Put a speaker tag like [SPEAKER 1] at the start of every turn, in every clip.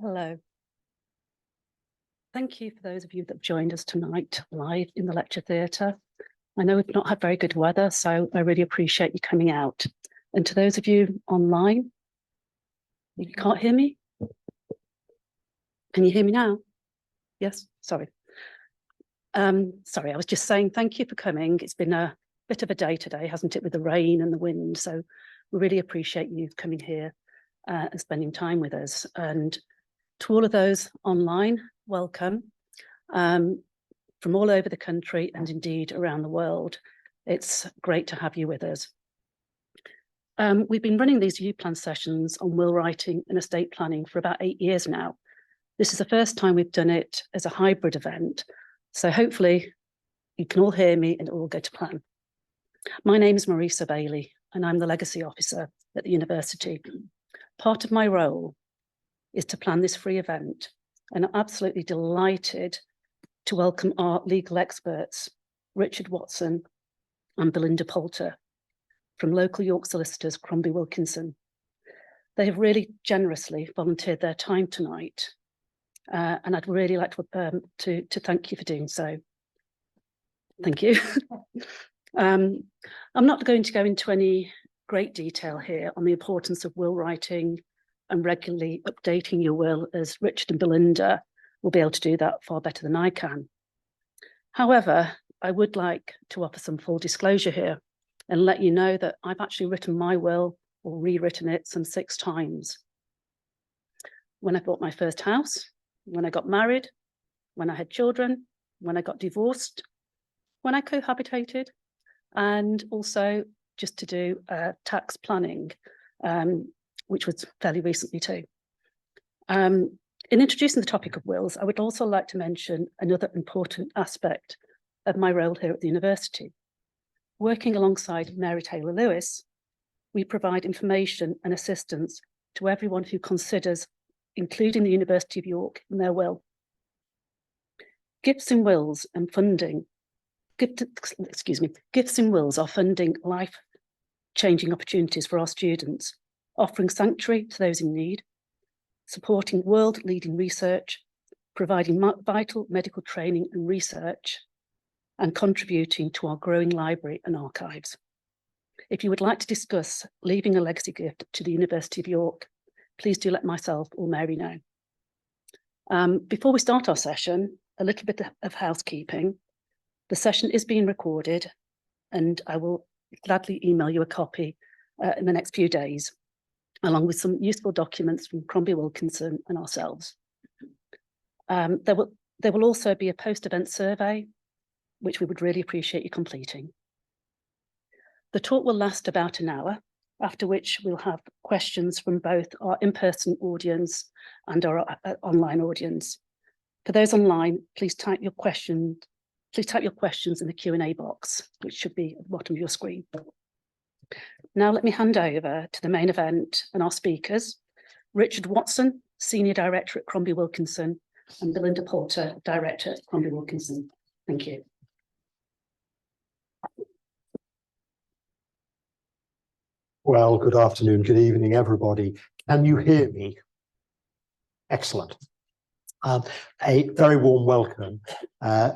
[SPEAKER 1] Hello. Thank you for those of you that have joined us tonight live in the lecture theatre. I know we've not had very good weather, so I really appreciate you coming out. And to those of you online, you can't hear me? Can you hear me now? Yes, sorry. Sorry, I was just saying thank you for coming. It's been a bit of a day today, hasn't it, with the rain and the wind? So we really appreciate you coming here and spending time with us. And to all of those online, welcome. From all over the country and indeed around the world. It's great to have you with us. We've been running these UPlan sessions on will writing and estate planning for about 8 years now. This is the first time we've done it as a hybrid event, so hopefully you can all hear me and it will go to plan. My name is Marisa Bailey and I'm the Legacy Officer at the university. Part of my role is to plan this free event, and I'm absolutely delighted to welcome our legal experts, Richard Watson and Belinda Poulter, from local York solicitors Crombie Wilkinson. They have really generously volunteered their time tonight, and I'd really like to thank you for doing so. Thank you. I'm not going to go into any great detail here on the importance of will writing and regularly updating your will, as Richard and Belinda will be able to do that far better than I can. However, I would like to offer some full disclosure here and let you know that I've actually written my will or rewritten it some 6 times. When I bought my first house, when I got married, when I had children, when I got divorced, when I cohabitated, and also just to do tax planning, which was fairly recently too. In introducing the topic of wills, I would also like to mention another important aspect of my role here at the university. Working alongside Mary Taylor Lewis, we provide information and assistance to everyone who considers including the University of York in their will. Gifts in wills and funding, gifts in wills are funding life-changing opportunities for our students, offering sanctuary to those in need, supporting world-leading research, providing vital medical training and research, and contributing to our growing library and archives. If you would like to discuss leaving a legacy gift to the University of York, please do let myself or Mary know. Before we start our session, a little bit of housekeeping. The session is being recorded and I will gladly email you a copy in the next few days, along with some useful documents from Crombie Wilkinson and ourselves. There will also be a post-event survey, which we would really appreciate you completing. The talk will last about an hour, after which we'll have questions from both our in-person audience and our online audience. For those online, please type your questions in the Q&A box, which should be at the bottom of your screen. Now let me hand over to the main event and our speakers, Richard Watson, Senior Director at Crombie Wilkinson, and Belinda Poulter, Director at Crombie Wilkinson. Thank you.
[SPEAKER 2] Well, good afternoon, good evening, everybody. Can you hear me? Excellent. A very warm welcome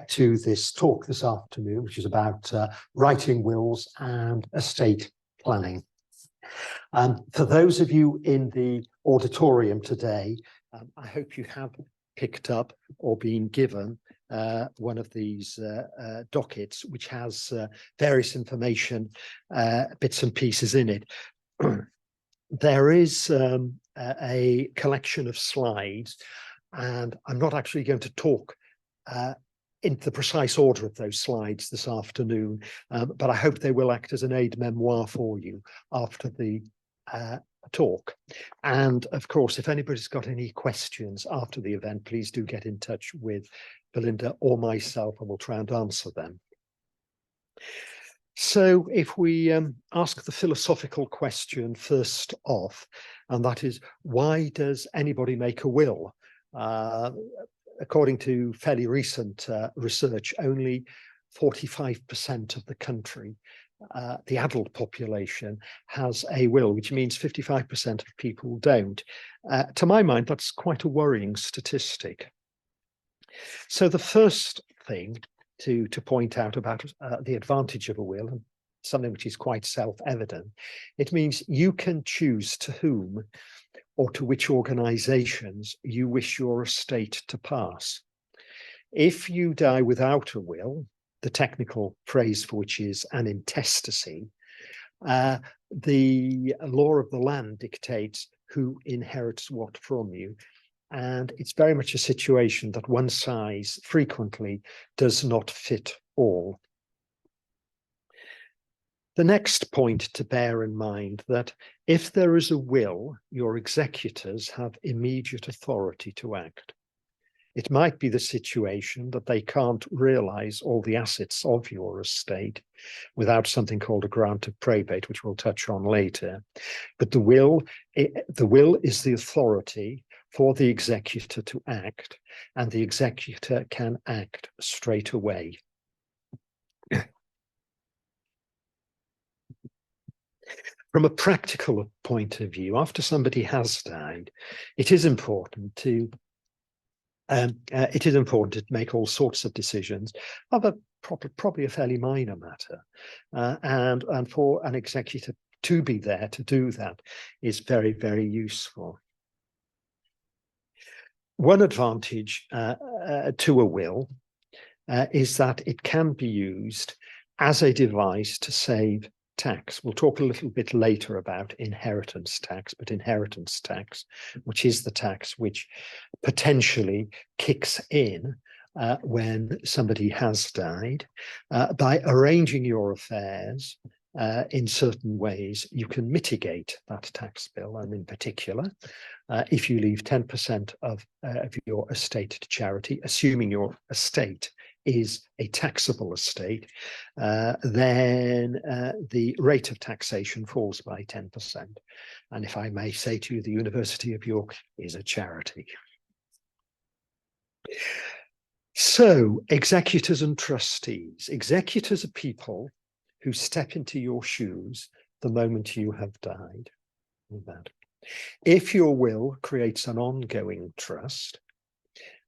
[SPEAKER 2] to this talk this afternoon, which is about writing wills and estate planning. For those of you in the auditorium today, I hope you have picked up or been given one of these dockets, which has various information, bits and pieces in it. There is a collection of slides, and I'm not actually going to talk in the precise order of those slides this afternoon, but I hope they will act as an aide-memoire for you after the talk. And of course, if anybody's got any questions after the event, please do get in touch with Belinda or myself and we'll try and answer them. So if we ask the philosophical question first off, and that is, why does anybody make a will? According to fairly recent research, only 45% of the country the adult population has a will, which means 55% of people don't. To my mind, that's quite a worrying statistic. So the first thing to point out about the advantage of a will, and something which is quite self-evident, it means you can choose to whom or to which organizations you wish your estate to pass. If you die without a will, the technical phrase for which is an intestacy, the law of the land dictates who inherits what from you. And it's very much a situation that one size frequently does not fit all. The next point to bear in mind that if there is a will, your executors have immediate authority to act. It might be the situation that they can't realize all the assets of your estate without something called a grant of probate, which we'll touch on later. But the will is the authority for the executor to act, and the executor can act straight away. From a practical point of view, after somebody has died, it is important to make all sorts of decisions of probably a fairly minor matter, and for an executor to be there to do that is very, very useful. One advantage to a will is that it can be used as a device to save tax. We'll talk a little bit later about inheritance tax, but inheritance tax, which is the tax which potentially kicks in when somebody has died, by arranging your affairs in certain ways, you can mitigate that tax bill. And in particular, if you leave 10% of your estate to charity, assuming your estate is a taxable estate, then the rate of taxation falls by 10%. And if I may say to you, the University of York is a charity. So, executors and trustees. Executors are people who step into your shoes the moment you have died. If your will creates an ongoing trust,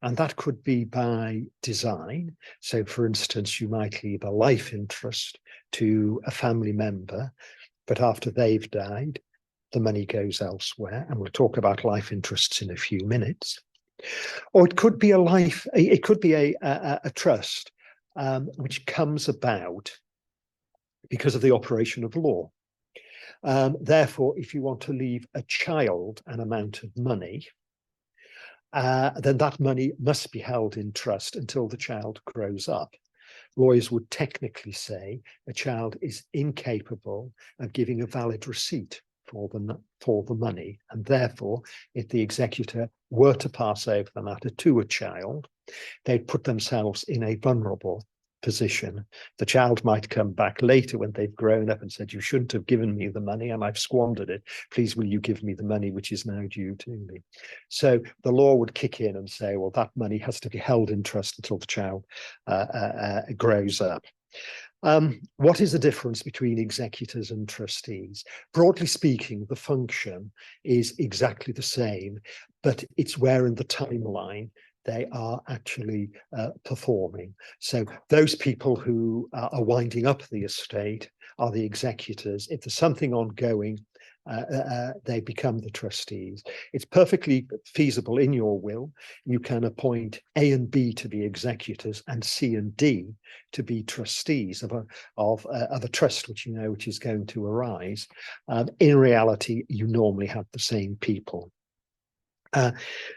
[SPEAKER 2] and that could be by design. So, for instance, you might leave a life interest to a family member, but after they've died, the money goes elsewhere. And we'll talk about life interests in a few minutes. Or it could be a trust which comes about because of the operation of law. Therefore, if you want to leave a child an amount of money, then that money must be held in trust until the child grows up. Lawyers would technically say a child is incapable of giving a valid receipt for the money, and therefore, if the executor were to pass over the matter to a child, they'd put themselves in a vulnerable position. The child might come back later when they've grown up and said, "You shouldn't have given me the money and I've squandered it. Please, will you give me the money which is now due to me?" So the law would kick in and say, well, that money has to be held in trust until the child grows up. What is the difference between executors and trustees? Broadly speaking, the function is exactly the same, but it's where in the timeline they are actually performing. So those people who are winding up the estate are the executors. If there's something ongoing, they become the trustees. It's perfectly feasible in your will. You can appoint A and B to be executors and C and D to be trustees of a trust which you know which is going to arise. In reality, you normally have the same people.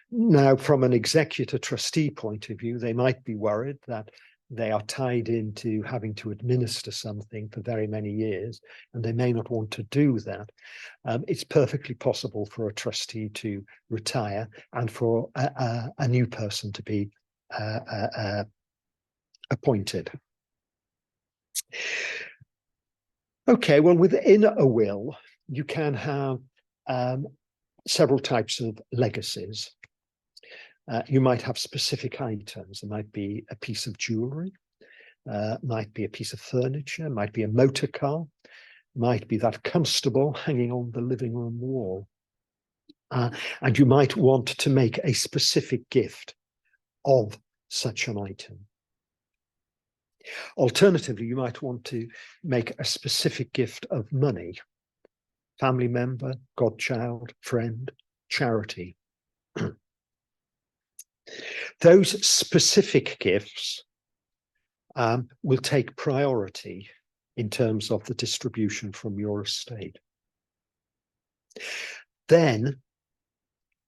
[SPEAKER 2] Now, from an executor trustee point of view, they might be worried that they are tied into having to administer something for very many years, and they may not want to do that. It's perfectly possible for a trustee to retire and for a new person to be appointed. Okay, well, within a will, you can have several types of legacies. You might have specific items. There might be a piece of jewelry. might be a piece of furniture, might be a motor car, might be that constable hanging on the living room wall. And you might want to make a specific gift of such an item. Alternatively, you might want to make a specific gift of money, family member, godchild, friend, charity. Those specific gifts will take priority in terms of the distribution from your estate. Then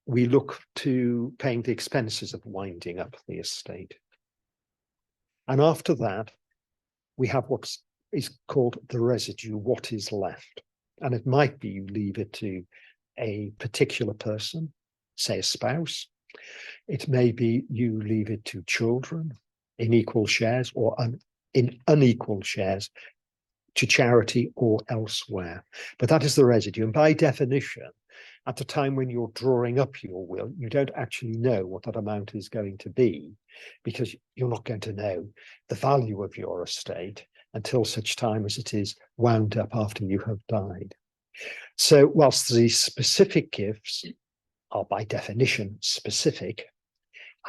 [SPEAKER 2] we look to paying the expenses of winding up the estate. And after that, we have what is called the residue, what is left. And it might be you leave it to a particular person, say a spouse. It may be you leave it to children in equal shares or in unequal shares to charity or elsewhere. But that is the residue. And by definition, at the time when you're drawing up your will, you don't actually know what that amount is going to be, because you're not going to know the value of your estate until such time as it is wound up after you have died. So whilst the specific gifts are by definition specific,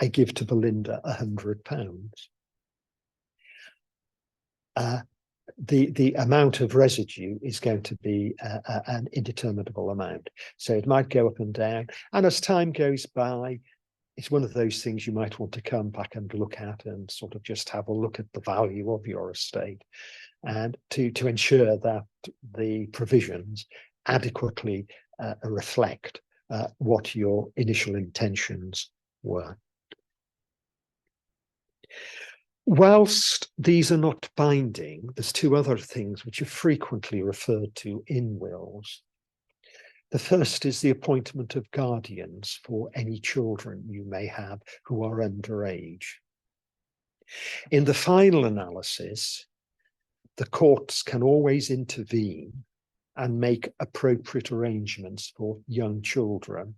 [SPEAKER 2] I give to Belinda £100. The amount of residue is going to be an indeterminable amount. So it might go up and down. And as time goes by, it's one of those things you might want to come back and look at and sort of just have a look at the value of your estate, and to ensure that the provisions adequately reflect what your initial intentions were. Whilst these are not binding, there's two other things which are frequently referred to in wills. The first is the appointment of guardians for any children you may have who are underage. In the final analysis, the courts can always intervene and make appropriate arrangements for young children,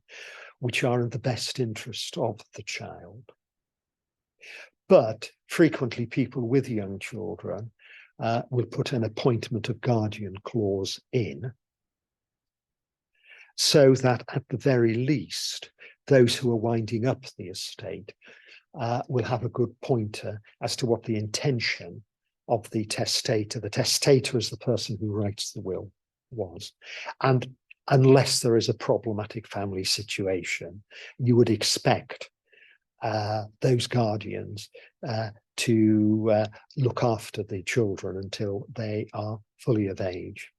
[SPEAKER 2] which are in the best interest of the child. But frequently people with young children will put an appointment of guardian clause in, so that at the very least, those who are winding up the estate will have a good pointer as to what the intention of the testator is the person who writes the will, was. And unless there is a problematic family situation, you would expect those guardians to look after the children until they are fully of age.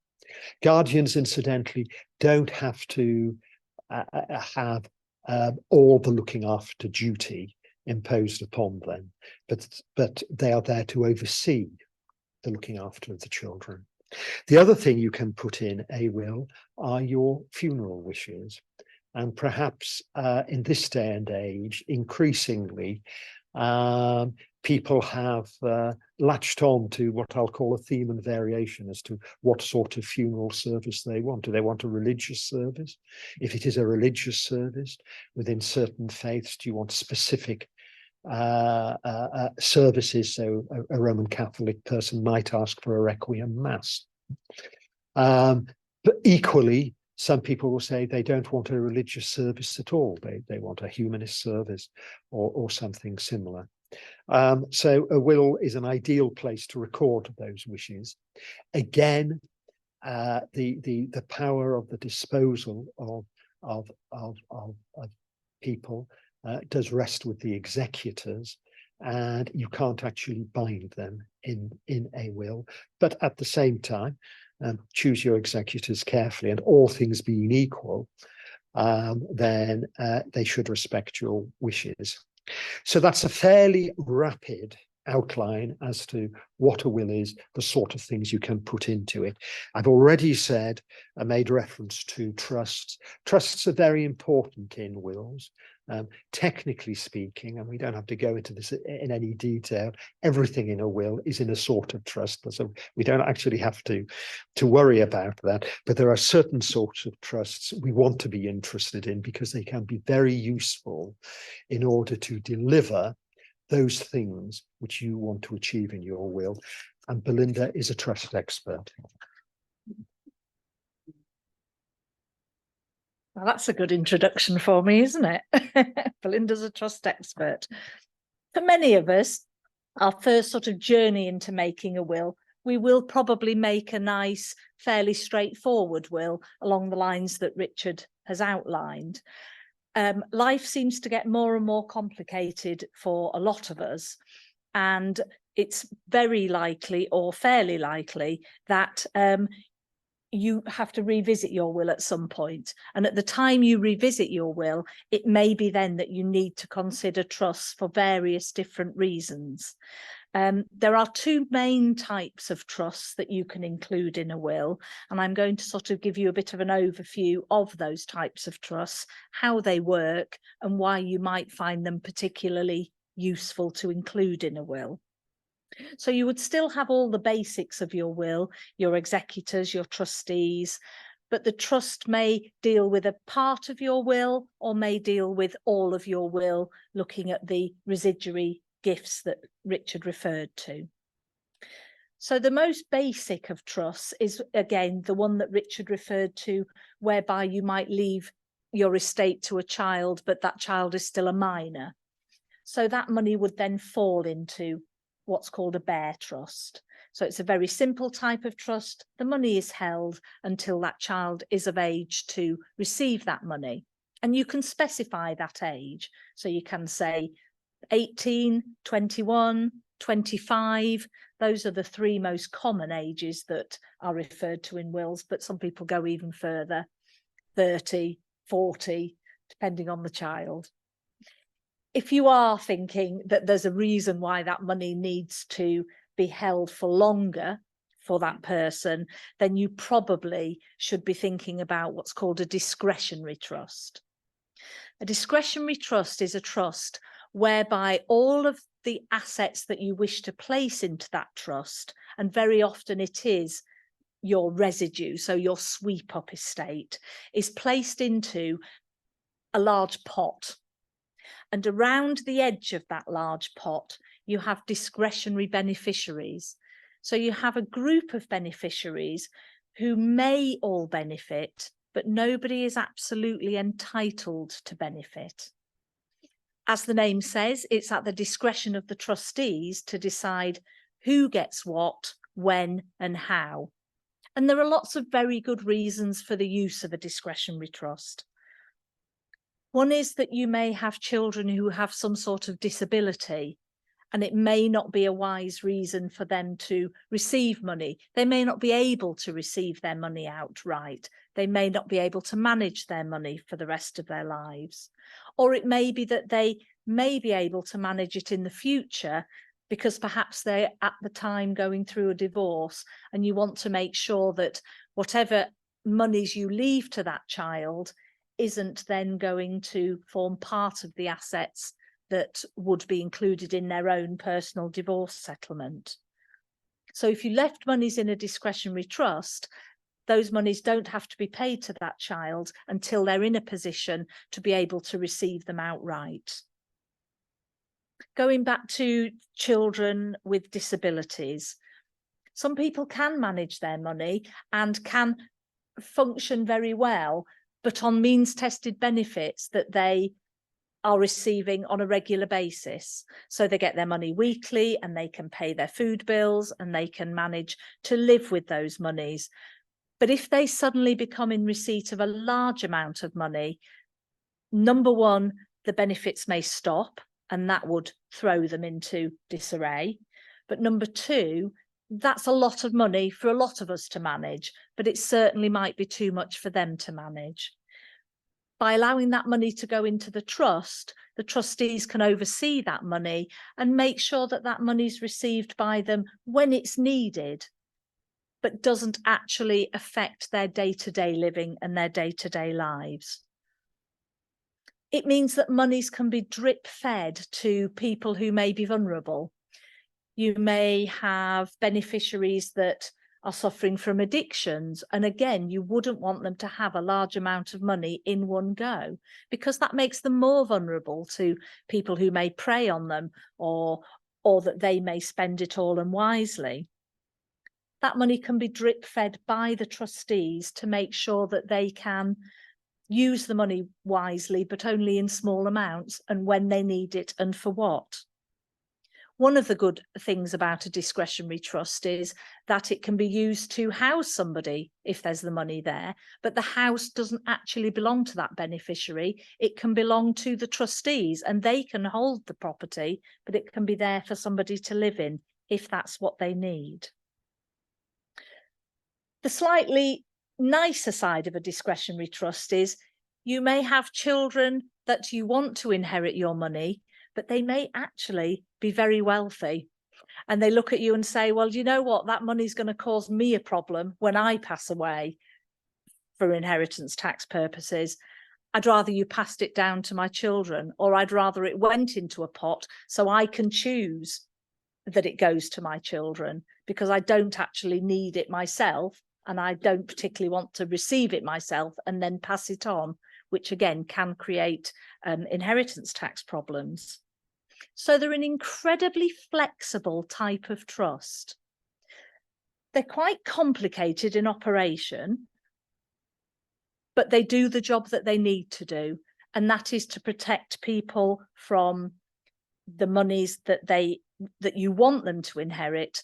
[SPEAKER 2] Guardians, incidentally, don't have to have all the looking after duty imposed upon them, but they are there to oversee the looking after of the children. The other thing you can put in a will are your funeral wishes. And perhaps in this day and age, increasingly, people have latched on to what I'll call a theme and variation as to what sort of funeral service they want. Do they want a religious service? If it is a religious service within certain faiths, do you want specific services? So a Roman Catholic person might ask for a requiem mass. But equally, some people will say they don't want a religious service at all. They want a humanist service or something similar. So a will is an ideal place to record those wishes. Again, the power of the disposal of people does rest with the executors, and you can't actually bind them in a will. But at the same time, choose your executors carefully, and all things being equal, then they should respect your wishes. So that's a fairly rapid outline as to what a will is, the sort of things you can put into it. I've already said, I made reference to trusts. Trusts are very important in wills. Technically speaking, and we don't have to go into this in any detail, everything in a will is in a sort of trust, so we don't actually have to worry about that. But there are certain sorts of trusts we want to be interested in because they can be very useful in order to deliver those things which you want to achieve in your will. And Belinda is a trust expert.
[SPEAKER 3] Well, that's a good introduction for me, isn't it? Belinda's a trust expert. For many of us, our first sort of journey into making a will, we will probably make a nice, fairly straightforward will along the lines that Richard has outlined. Life seems to get more and more complicated for a lot of us, and it's very likely or fairly likely that you have to revisit your will at some point. And at the time you revisit your will, it may be then that you need to consider trusts for various different reasons. There are two main types of trusts that you can include in a will, and I'm going to sort of give you a bit of an overview of those types of trusts, how they work, and why you might find them particularly useful to include in a will. So you would still have all the basics of your will, your executors, your trustees, but the trust may deal with a part of your will or may deal with all of your will, looking at the residuary gifts that Richard referred to. So the most basic of trusts is, again, the one that Richard referred to, whereby you might leave your estate to a child, but that child is still a minor. So that money would then fall into what's called a bare trust. So it's a very simple type of trust. The money is held until that child is of age to receive that money. And you can specify that age. So you can say 18, 21, 25. Those are the three most common ages that are referred to in wills, but some people go even further, 30, 40, depending on the child. If you are thinking that there's a reason why that money needs to be held for longer for that person, then you probably should be thinking about what's called a discretionary trust. A discretionary trust is a trust whereby all of the assets that you wish to place into that trust, and very often it is your residue, so your sweep up estate, is placed into a large pot. And around the edge of that large pot, you have discretionary beneficiaries. So you have a group of beneficiaries who may all benefit, but nobody is absolutely entitled to benefit. As the name says, it's at the discretion of the trustees to decide who gets what, when, and how. And there are lots of very good reasons for the use of a discretionary trust. One is that you may have children who have some sort of disability, and it may not be a wise reason for them to receive money. They may not be able to receive their money outright. They may not be able to manage their money for the rest of their lives. Or it may be that they may be able to manage it in the future because perhaps they're at the time going through a divorce, and you want to make sure that whatever monies you leave to that child isn't then going to form part of the assets that would be included in their own personal divorce settlement. So if you left monies in a discretionary trust, those monies don't have to be paid to that child until they're in a position to be able to receive them outright. Going back to children with disabilities, some people can manage their money and can function very well, but on means-tested benefits that they are receiving on a regular basis. So they get their money weekly and they can pay their food bills and they can manage to live with those monies. But if they suddenly become in receipt of a large amount of money, number one, the benefits may stop and that would throw them into disarray. But number two, that's a lot of money for a lot of us to manage, but it certainly might be too much for them to manage. By allowing that money to go into the trust, the trustees can oversee that money and make sure that that money is received by them when it's needed, but doesn't actually affect their day-to-day living and their day-to-day lives. It means that monies can be drip-fed to people who may be vulnerable. You may have beneficiaries that are suffering from addictions. And again, you wouldn't want them to have a large amount of money in one go, because that makes them more vulnerable to people who may prey on them, or that they may spend it all unwisely. That money can be drip fed by the trustees to make sure that they can use the money wisely, but only in small amounts and when they need it and for what. One of the good things about a discretionary trust is that it can be used to house somebody if there's the money there, but the house doesn't actually belong to that beneficiary. It can belong to the trustees, and they can hold the property, but it can be there for somebody to live in if that's what they need. The slightly nicer side of a discretionary trust is you may have children that you want to inherit your money, but they may actually be very wealthy. And they look at you and say, well, you know what, that money's going to cause me a problem when I pass away for inheritance tax purposes. I'd rather you passed it down to my children, or I'd rather it went into a pot so I can choose that it goes to my children, because I don't actually need it myself, and I don't particularly want to receive it myself and then pass it on, which again can create inheritance tax problems. So they're an incredibly flexible type of trust. They're quite complicated in operation, but they do the job that they need to do, and that is to protect people from the monies that you want them to inherit,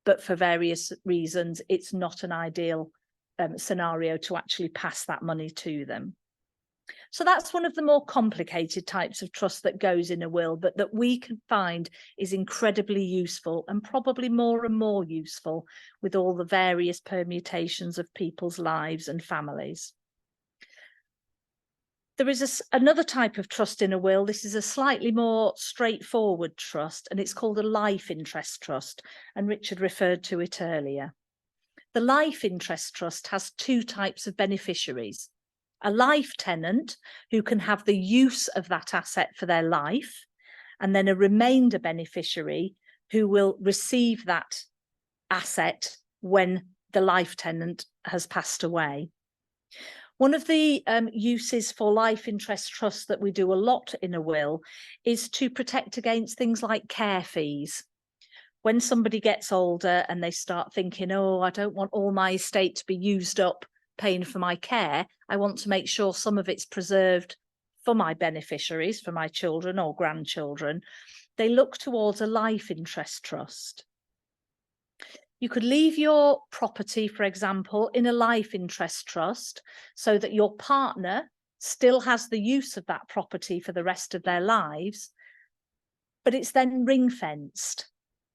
[SPEAKER 3] but for various reasons it's not an ideal scenario to actually pass that money to them. So that's one of the more complicated types of trust that goes in a will, but that we can find is incredibly useful, and probably more and more useful with all the various permutations of people's lives and families. There is another type of trust in a will. This is a slightly more straightforward trust, and it's called a life interest trust, and Richard referred to it earlier. The life interest trust has two types of beneficiaries: a life tenant who can have the use of that asset for their life, and then a remainder beneficiary who will receive that asset when the life tenant has passed away. One of the uses for life interest trusts that we do a lot in a will is to protect against things like care fees. When somebody gets older and they start thinking, oh, I don't want all my estate to be used up paying for my care, I want to make sure some of it's preserved for my beneficiaries, for my children or grandchildren, they look towards a life interest trust. You could leave your property, for example, in a life interest trust so that your partner still has the use of that property for the rest of their lives, but it's then ring fenced.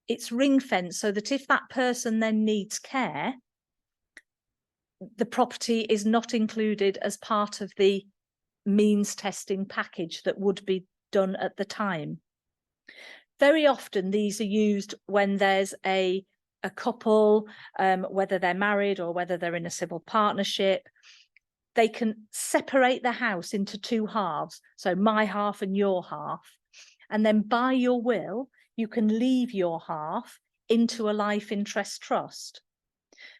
[SPEAKER 3] It's ring fenced so that if that person then needs care, the property is not included as part of the means testing package that would be done at the time. Very often these are used when there's a couple, whether they're married or whether they're in a civil partnership. They can separate the house into two halves, so my half and your half, and then by your will you can leave your half into a life interest trust.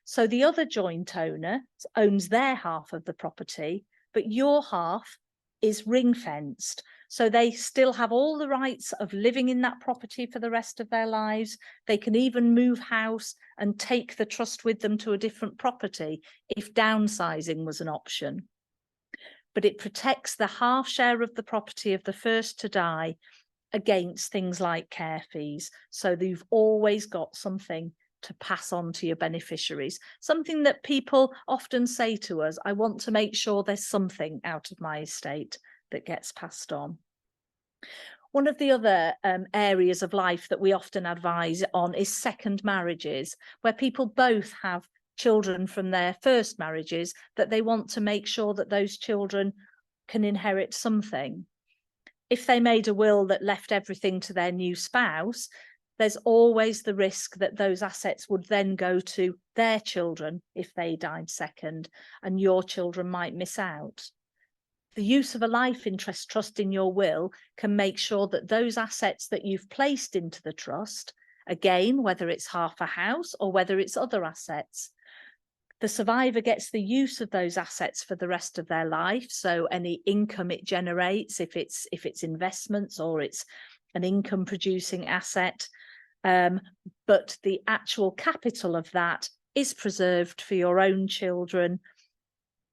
[SPEAKER 3] So the other joint owner owns their half of the property, but your half is ring fenced. So they still have all the rights of living in that property for the rest of their lives. They can even move house and take the trust with them to a different property if downsizing was an option. But it protects the half share of the property of the first to die against things like care fees. So that you've always got something to pass on to your beneficiaries. Something that people often say to us, I want to make sure there's something out of my estate that gets passed on. One of the other areas of life that we often advise on is second marriages, where people both have children from their first marriages that they want to make sure that those children can inherit something. If they made a will that left everything to their new spouse, there's always the risk that those assets would then go to their children if they died second, and your children might miss out. The use of a life interest trust in your will can make sure that those assets that you've placed into the trust Again, whether it's half a house or whether it's other assets. The survivor gets the use of those assets for the rest of their life. So any income it generates, if it's investments or it's an income producing asset, but the actual capital of that is preserved for your own children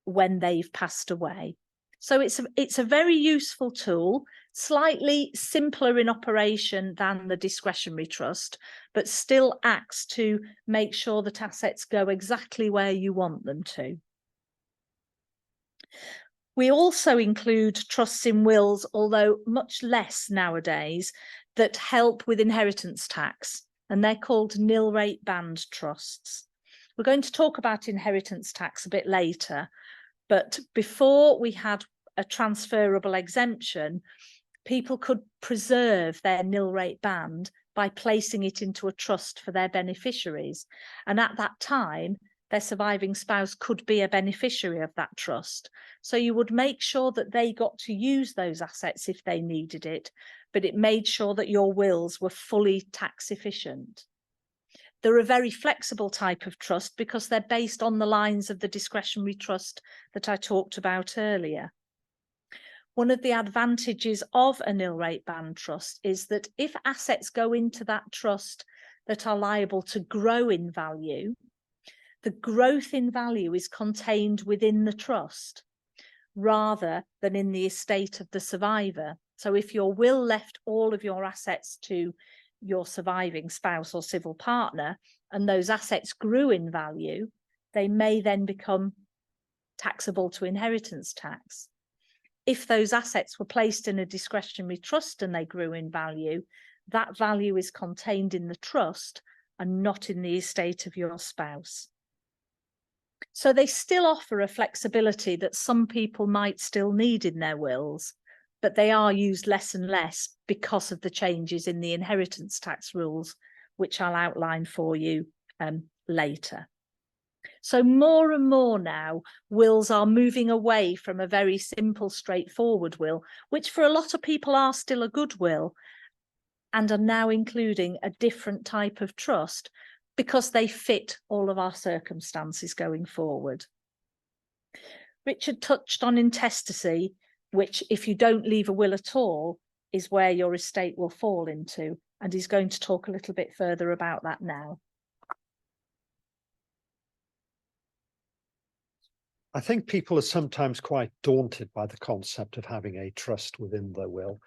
[SPEAKER 3] when they've passed away. So it's a very useful tool, slightly simpler in operation than the discretionary trust, but still acts to make sure that assets go exactly where you want them to. We also include trusts in wills, although much less nowadays, that help with inheritance tax, and they're called nil rate band trusts. We're going to talk about inheritance tax a bit later, but before we had a transferable exemption, people could preserve their nil rate band by placing it into a trust for their beneficiaries. And at that time, their surviving spouse could be a beneficiary of that trust. So you would make sure that they got to use those assets if they needed it, but it made sure that your wills were fully tax efficient. They're a very flexible type of trust because they're based on the lines of the discretionary trust that I talked about earlier. One of the advantages of a nil rate band trust is that if assets go into that trust that are liable to grow in value, the growth in value is contained within the trust rather than in the estate of the survivor. So if your will left all of your assets to your surviving spouse or civil partner, and those assets grew in value, they may then become taxable to inheritance tax. If those assets were placed in a discretionary trust and they grew in value, that value is contained in the trust and not in the estate of your spouse. So they still offer a flexibility that some people might still need in their wills, but they are used less and less because of the changes in the inheritance tax rules, which I'll outline for you later. So more and more now, wills are moving away from a very simple, straightforward will, which for a lot of people are still a good will, and are now including a different type of trust because they fit all of our circumstances going forward. Richard touched on intestacy, which if you don't leave a will at all, is where your estate will fall into, and he's going to talk a little bit further about that now.
[SPEAKER 2] I think people are sometimes quite daunted by the concept of having a trust within their will.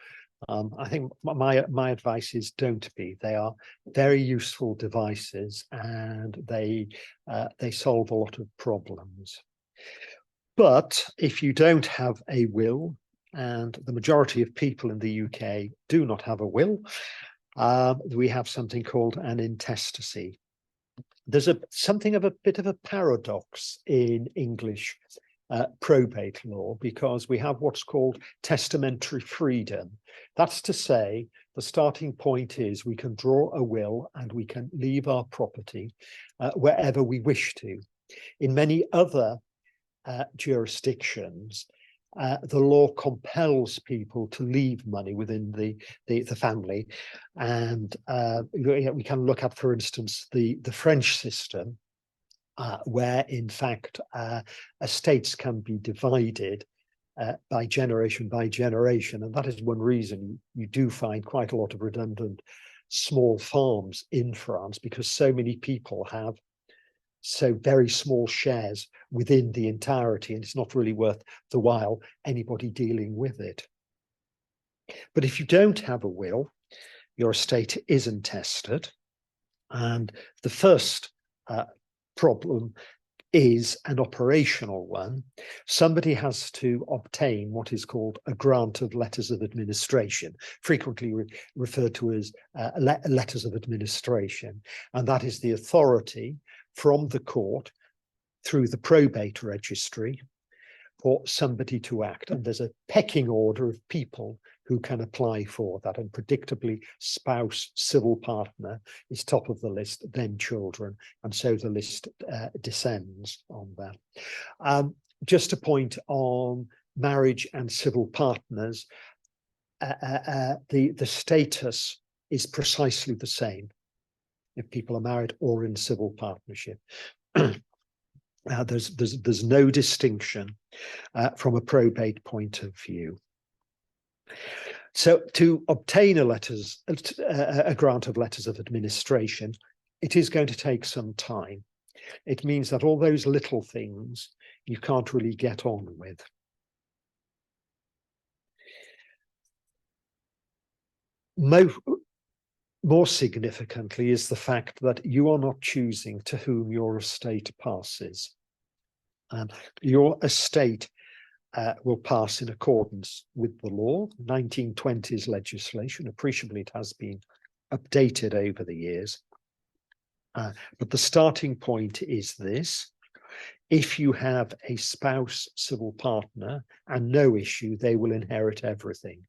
[SPEAKER 2] I think my advice is don't be. They are very useful devices, and they solve a lot of problems. But if you don't have a will, and the majority of people in the UK do not have a will, we have something called an intestacy. There's something of a bit of a paradox in English probate law, because we have what's called testamentary freedom. That's to say, the starting point is we can draw a will and we can leave our property wherever we wish to. In many other jurisdictions, the law compels people to leave money within the family, and we can look at, for instance, the French system, where in fact estates can be divided by generation, and that is one reason you do find quite a lot of redundant small farms in France, because so many people have so very small shares within the entirety, and it's not really worth the while anybody dealing with it. But if you don't have a will, your estate isn't tested, and the first problem is an operational one. Somebody has to obtain what is called a grant of letters of administration, frequently referred to as letters of administration, and that is the authority from the court through the probate registry for somebody to act. And there's a pecking order of people who can apply for that, and predictably spouse, civil partner is top of the list, then children, and so the list descends on that. Just a point on marriage and civil partners, the status is precisely the same. if people are married or in civil partnership. There's no distinction from a probate point of view. So to obtain a grant of letters of administration, it is going to take some time. It means that all those little things you can't really get on with. More significantly is the fact that you are not choosing to whom your estate passes. Your estate will pass in accordance with the law. 1920s legislation, appreciably it has been updated over the years. But the starting point is this: if you have a spouse, civil partner, and no issue, they will inherit everything.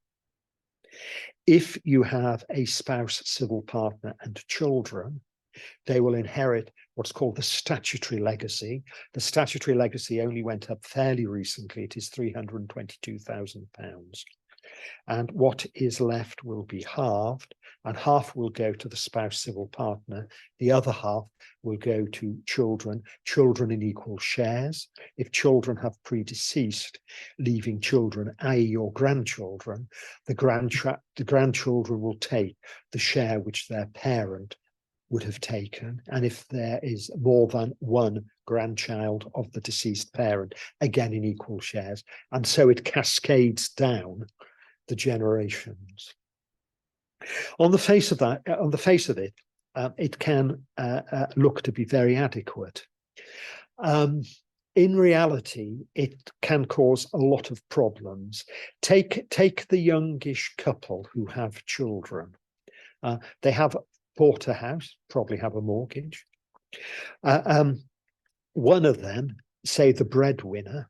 [SPEAKER 2] If you have a spouse, civil partner, and children, they will inherit what's called the statutory legacy. The statutory legacy only went up fairly recently. It is £322,000. And what is left will be halved, and half will go to the spouse, civil partner. The other half will go to children in equal shares. If children have predeceased, leaving children, i.e. your grandchildren, the grandchildren will take the share which their parent would have taken. And if there is more than one grandchild of the deceased parent, again in equal shares. And so it cascades down the generations. On the face of it, it can look to be very adequate. In reality, it can cause a lot of problems. Take the youngish couple who have children. They have bought a house, probably have a mortgage. One of them, say the breadwinner,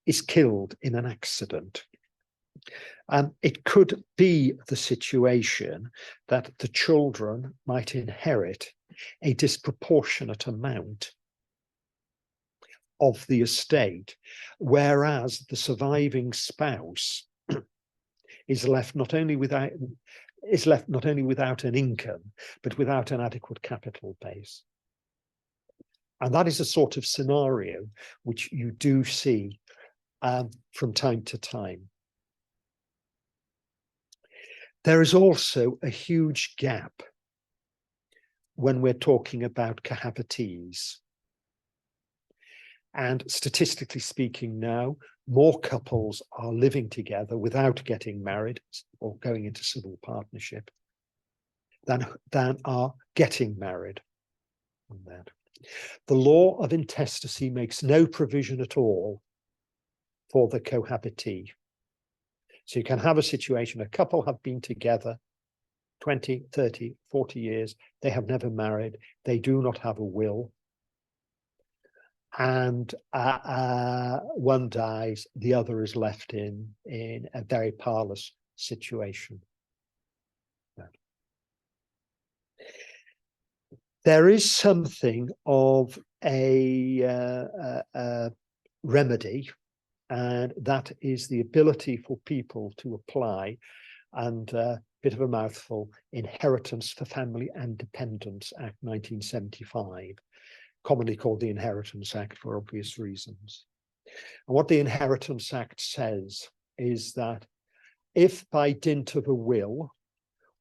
[SPEAKER 2] is killed in an accident. It could be the situation that the children might inherit a disproportionate amount of the estate, whereas the surviving spouse is left not only without an income, but without an adequate capital base. And that is a sort of scenario which you do see from time to time. There is also a huge gap when we're talking about cohabitees. And statistically speaking now, more couples are living together without getting married or going into civil partnership than are getting married. The law of intestacy makes no provision at all for the cohabitee. So you can have a situation, a couple have been together 20, 30, 40 years, they have never married, they do not have a will, and one dies, the other is left in a very parlous situation. There is something of a remedy, and that is the ability for people to apply, and a bit of a mouthful, Inheritance for Family and Dependents Act 1975, commonly called the Inheritance Act for obvious reasons. And what the Inheritance Act says is that if by dint of a will,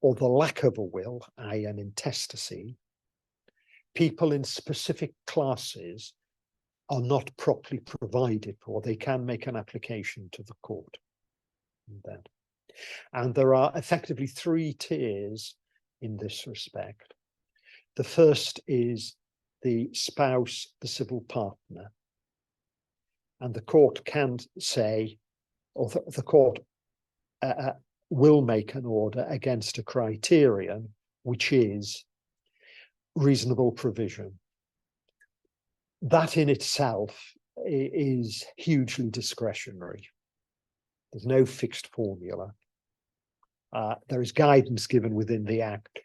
[SPEAKER 2] or the lack of a will, i.e. an intestacy, people in specific classes are not properly provided for, they can make an application to the court. And there are effectively three tiers in this respect. The first is the spouse, the civil partner. And the court can say, or the court will make an order against a criterion, which is reasonable provision. That in itself is hugely discretionary. There's no fixed formula. There is guidance given within the Act.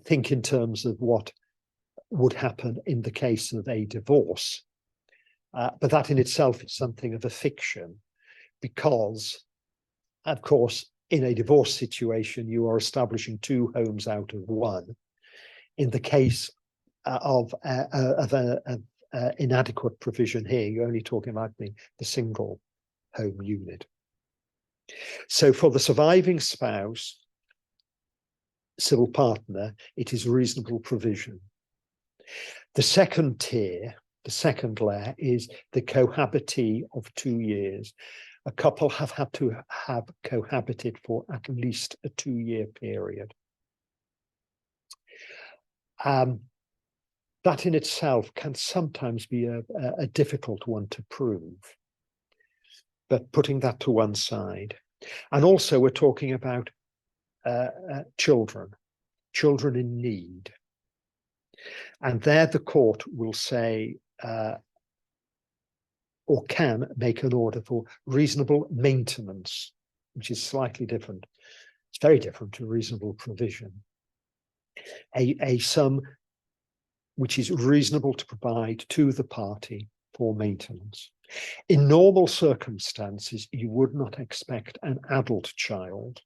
[SPEAKER 2] Think in terms of what would happen in the case of a divorce. But that in itself is something of a fiction, because, of course, in a divorce situation, you are establishing two homes out of one. in the case of inadequate provision here, you're only talking about the single home unit. So for the surviving spouse, civil partner, it is reasonable provision. The second tier, the second layer, is the cohabitee of 2 years. A couple have had to have cohabited for at least a 2-year period. That in itself can sometimes be a difficult one to prove. But putting that to one side. And also we're talking about children in need. And there the court will say, or can make an order for reasonable maintenance, which is slightly different. It's very different to reasonable provision. A sum which is reasonable to provide to the party for maintenance. In normal circumstances, you would not expect an adult child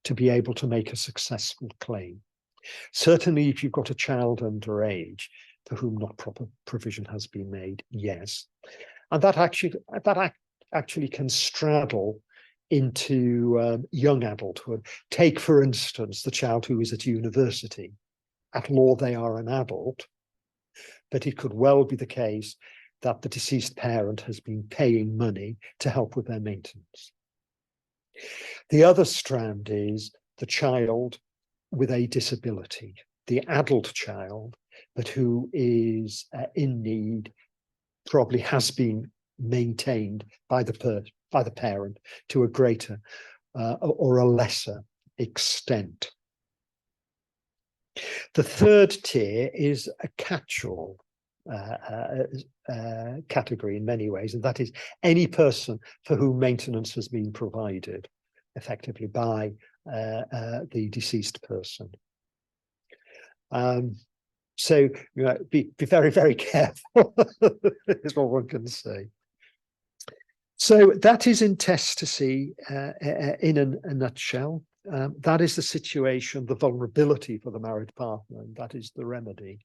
[SPEAKER 2] to be able to make a successful claim. Certainly, if you've got a child underage for whom not proper provision has been made, yes. And that actually can straddle into young adulthood. Take, for instance, the child who is at university. At law, they are an adult, but it could well be the case that the deceased parent has been paying money to help with their maintenance. The other strand is the child with a disability, the adult child, but who is in need, probably has been maintained by the parent to a greater or a lesser extent. The third tier is a catch-all category in many ways, and that is any person for whom maintenance has been provided effectively by the deceased person. So be very, very careful is what one can say. So that is intestacy in a nutshell. That is the situation, the vulnerability for the married partner, and that is the remedy.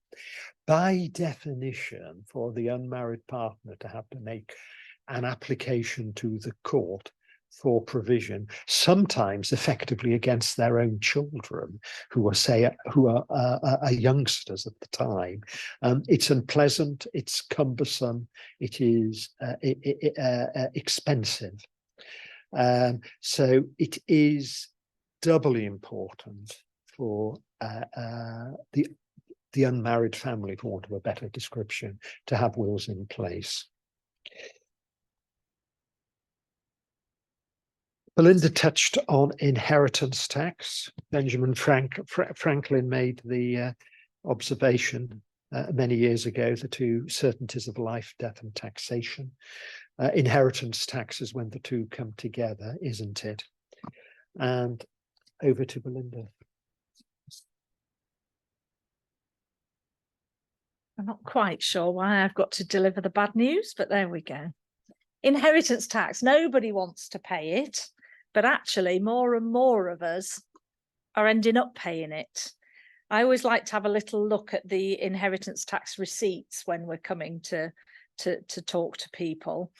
[SPEAKER 2] By definition, for the unmarried partner to have to make an application to the court for provision, sometimes effectively against their own children, who are youngsters at the time, it's unpleasant, it's cumbersome, it is expensive. So it is doubly important for the unmarried family, for want of a better description, to have wills in place. Belinda touched on inheritance tax. Benjamin Franklin made the observation many years ago, the two certainties of life, death and taxation. Inheritance tax is when the two come together, isn't it? And over to Belinda.
[SPEAKER 3] I'm not quite sure why I've got to deliver the bad news, but there we go. Inheritance tax, nobody wants to pay it, but actually more and more of us are ending up paying it. I always like to have a little look at the inheritance tax receipts when we're coming to talk to people.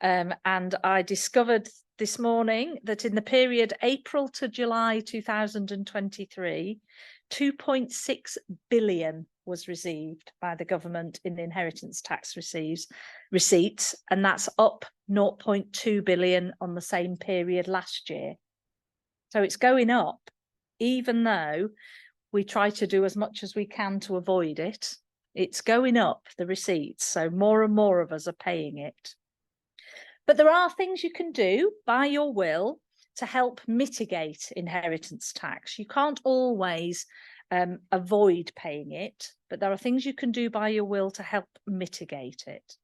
[SPEAKER 3] And I discovered this morning that in the period April to July 2023, 2.6 billion was received by the government in inheritance tax receipts, and that's up 0.2 billion on the same period last year. So it's going up, even though we try to do as much as we can to avoid it. It's going up, the receipts, so more and more of us are paying it. But there are things you can do by your will to help mitigate inheritance tax. You can't always avoid paying it, but there are things you can do by your will to help mitigate it.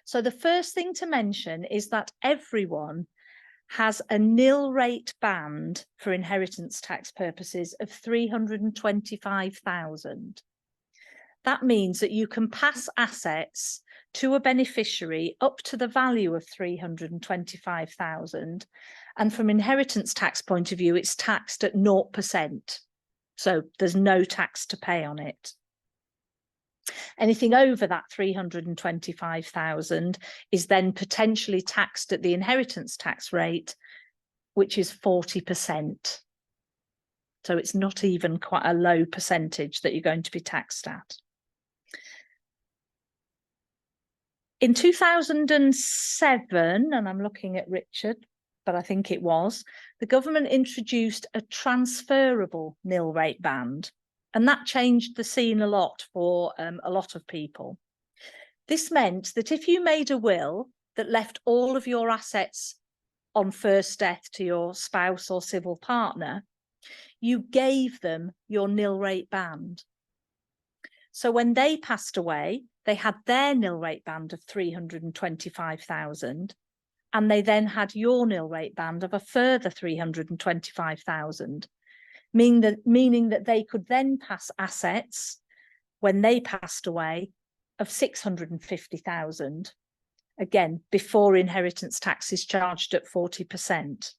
[SPEAKER 3] So the first thing to mention is that everyone has a nil rate band for inheritance tax purposes of 325,000. That means that you can pass assets to a beneficiary up to the value of 325,000. And from inheritance tax point of view, it's taxed at 0%. So there's no tax to pay on it. Anything over that 325,000 is then potentially taxed at the inheritance tax rate, which is 40%. So it's not even quite a low percentage that you're going to be taxed at. In 2007, and I'm looking at Richard, but I think it was, the government introduced a transferable nil rate band, and that changed the scene a lot for a lot of people. This meant that if you made a will that left all of your assets on first death to your spouse or civil partner, you gave them your nil rate band. So when they passed away, they had their nil rate band of 325,000, and they then had your nil rate band of a further 325,000, meaning that they could then pass assets when they passed away of 650,000, again, before inheritance tax is charged at 40%.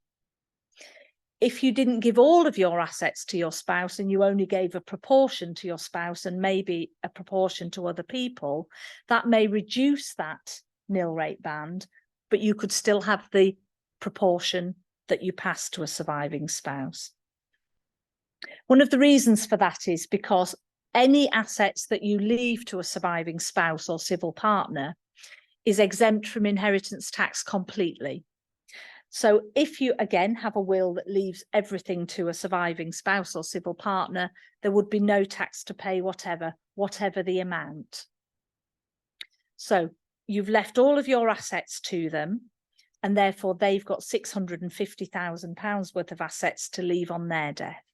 [SPEAKER 3] If you didn't give all of your assets to your spouse and you only gave a proportion to your spouse and maybe a proportion to other people, that may reduce that nil rate band, but you could still have the proportion that you pass to a surviving spouse. One of the reasons for that is because any assets that you leave to a surviving spouse or civil partner is exempt from inheritance tax completely. So if you, again, have a will that leaves everything to a surviving spouse or civil partner, there would be no tax to pay whatever the amount. So you've left all of your assets to them, and therefore they've got £650,000 worth of assets to leave on their death.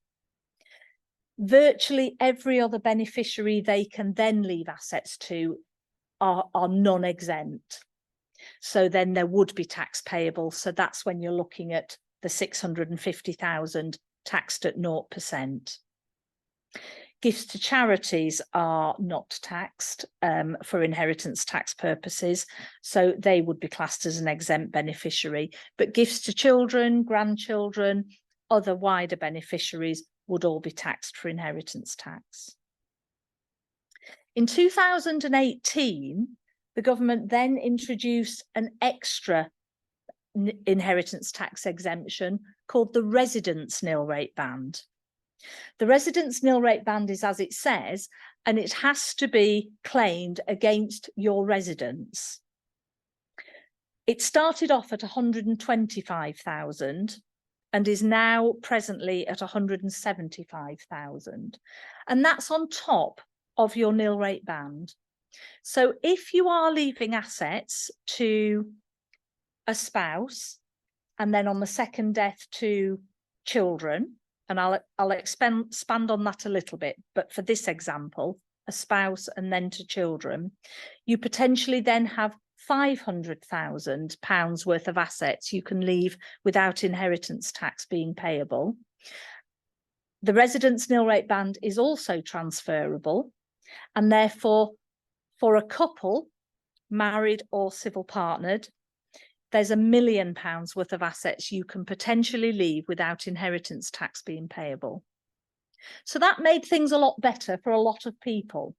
[SPEAKER 3] Virtually every other beneficiary they can then leave assets to are non-exempt. So then there would be tax payable. So that's when you're looking at the 650,000 taxed at 0%. Gifts to charities are not taxed for inheritance tax purposes, so they would be classed as an exempt beneficiary. But gifts to children, grandchildren, other wider beneficiaries would all be taxed for inheritance tax. In 2018, the government then introduced an extra inheritance tax exemption called the residence nil rate band. The residence nil rate band is as it says, and it has to be claimed against your residence. It started off at 125,000 and is now presently at 175,000. And that's on top of your nil rate band. So if you are leaving assets to a spouse and then on the second death to children, and I'll expand on that a little bit, but for this example, a spouse and then to children, you potentially then have £500,000 worth of assets you can leave without inheritance tax being payable. The residence nil rate band is also transferable, and therefore for a couple, married or civil partnered, there's £1 million worth of assets you can potentially leave without inheritance tax being payable. So that made things a lot better for a lot of people.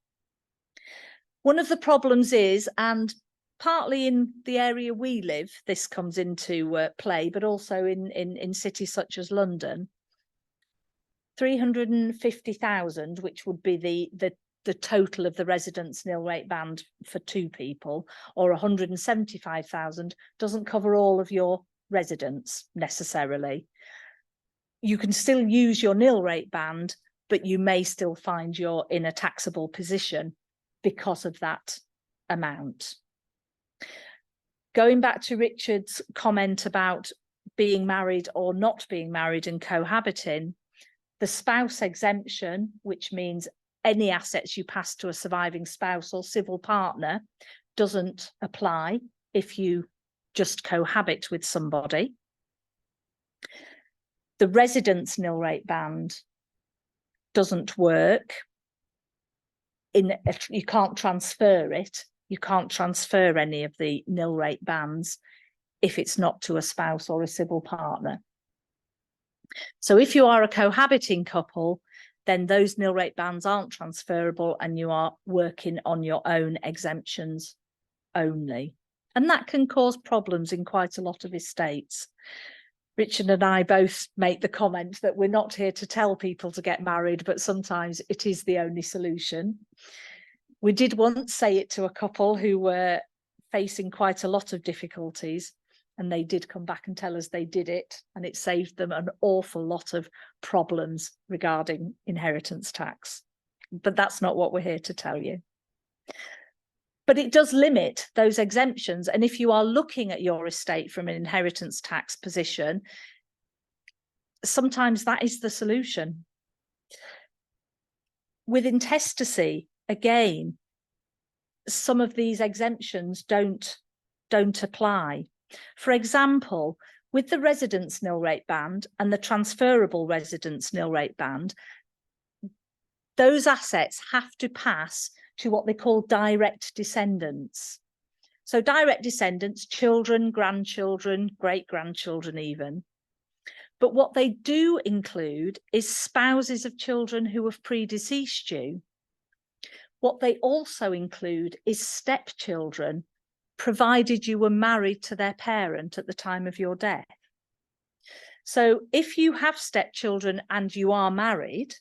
[SPEAKER 3] One of the problems is, and partly in the area we live, this comes into play, but also in cities such as London, 350,000, which would be the total of the residence nil rate band for two people, or 175,000 doesn't cover all of your residence necessarily. You can still use your nil rate band, but you may still find you're in a taxable position because of that amount. Going back to Richard's comment about being married or not being married and cohabiting, the spouse exemption, which means any assets you pass to a surviving spouse or civil partner, doesn't apply if you just cohabit with somebody. The residence nil rate band doesn't work. You can't transfer it. You can't transfer any of the nil rate bands if it's not to a spouse or a civil partner. So if you are a cohabiting couple then those nil rate bands aren't transferable and you are working on your own exemptions only. And that can cause problems in quite a lot of estates. Richard and I both make the comment that we're not here to tell people to get married, but sometimes it is the only solution. We did once say it to a couple who were facing quite a lot of difficulties, and they did come back and tell us they did it, and it saved them an awful lot of problems regarding inheritance tax. But that's not what we're here to tell you. But it does limit those exemptions. And if you are looking at your estate from an inheritance tax position, sometimes that is the solution. With intestacy, again, some of these exemptions don't apply. For example, with the residence nil rate band and the transferable residence nil rate band, those assets have to pass to what they call direct descendants. So direct descendants, children, grandchildren, great-grandchildren even. But what they do include is spouses of children who have predeceased you. What they also include is stepchildren, provided you were married to their parent at the time of your death. So if you have stepchildren and you are married,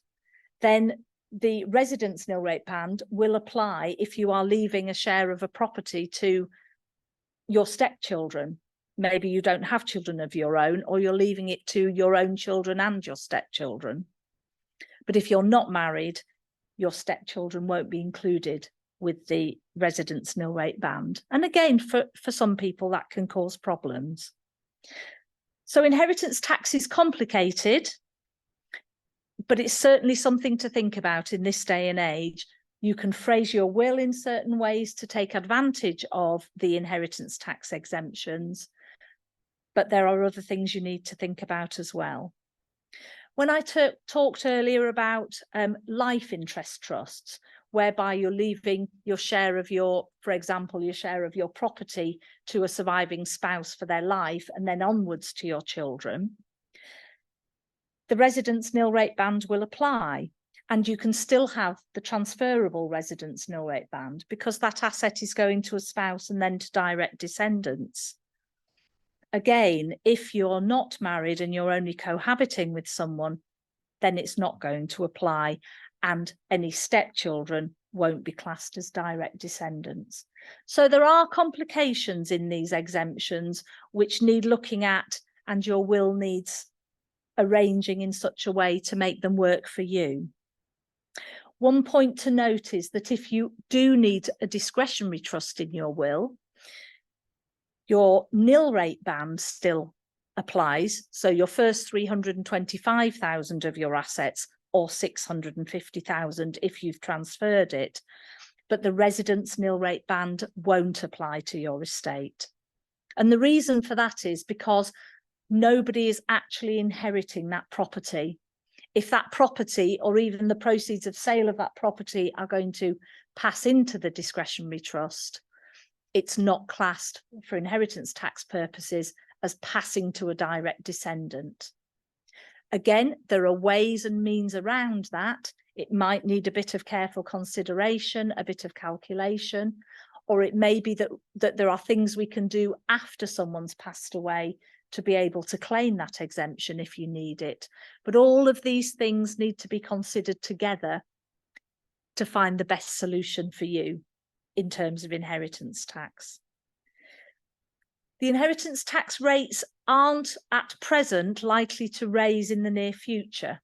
[SPEAKER 3] then the residence nil rate band will apply if you are leaving a share of a property to your stepchildren. Maybe you don't have children of your own, or you're leaving it to your own children and your stepchildren. But if you're not married, your stepchildren won't be included with the residence nil rate band. And again, for some people, that can cause problems. So inheritance tax is complicated, but it's certainly something to think about in this day and age. You can phrase your will in certain ways to take advantage of the inheritance tax exemptions, but there are other things you need to think about as well. When I talked earlier about life interest trusts, whereby you're leaving your share of for example, your share of your property to a surviving spouse for their life and then onwards to your children, the residence nil rate band will apply, and you can still have the transferable residence nil rate band because that asset is going to a spouse and then to direct descendants. Again, if you're not married and you're only cohabiting with someone, then it's not going to apply, and any stepchildren won't be classed as direct descendants. So there are complications in these exemptions which need looking at, and your will needs arranging in such a way to make them work for you. One point to note is that if you do need a discretionary trust in your will, your nil rate band still applies. So your first 325,000 of your assets, or 650,000 if you've transferred it, but the residence nil rate band won't apply to your estate. And the reason for that is because nobody is actually inheriting that property. If that property, or even the proceeds of sale of that property, are going to pass into the discretionary trust, it's not classed for inheritance tax purposes as passing to a direct descendant. Again, there are ways and means around that. It might need a bit of careful consideration, a bit of calculation, or it may be that there are things we can do after someone's passed away to be able to claim that exemption if you need it. But all of these things need to be considered together to find the best solution for you in terms of inheritance tax. The inheritance tax rates aren't at present likely to raise in the near future.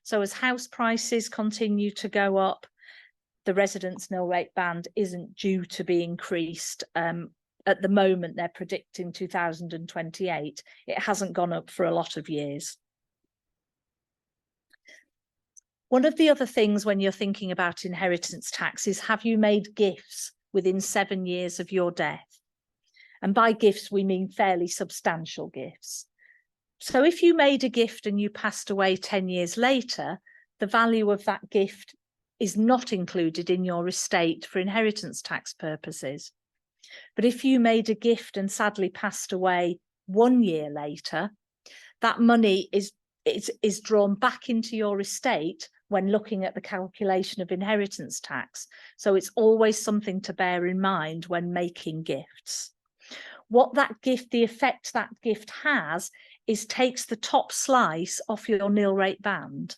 [SPEAKER 3] So as house prices continue to go up, the residence nil rate band isn't due to be increased. At the moment, they're predicting 2028. It hasn't gone up for a lot of years. One of the other things when you're thinking about inheritance tax is, have you made gifts within 7 years of your death? And by gifts, we mean fairly substantial gifts. So if you made a gift and you passed away 10 years later, the value of that gift is not included in your estate for inheritance tax purposes. But if you made a gift and sadly passed away 1 year later, that money is drawn back into your estate when looking at the calculation of inheritance tax. So it's always something to bear in mind when making gifts. What that gift, the effect that gift has, is takes the top slice off your nil rate band.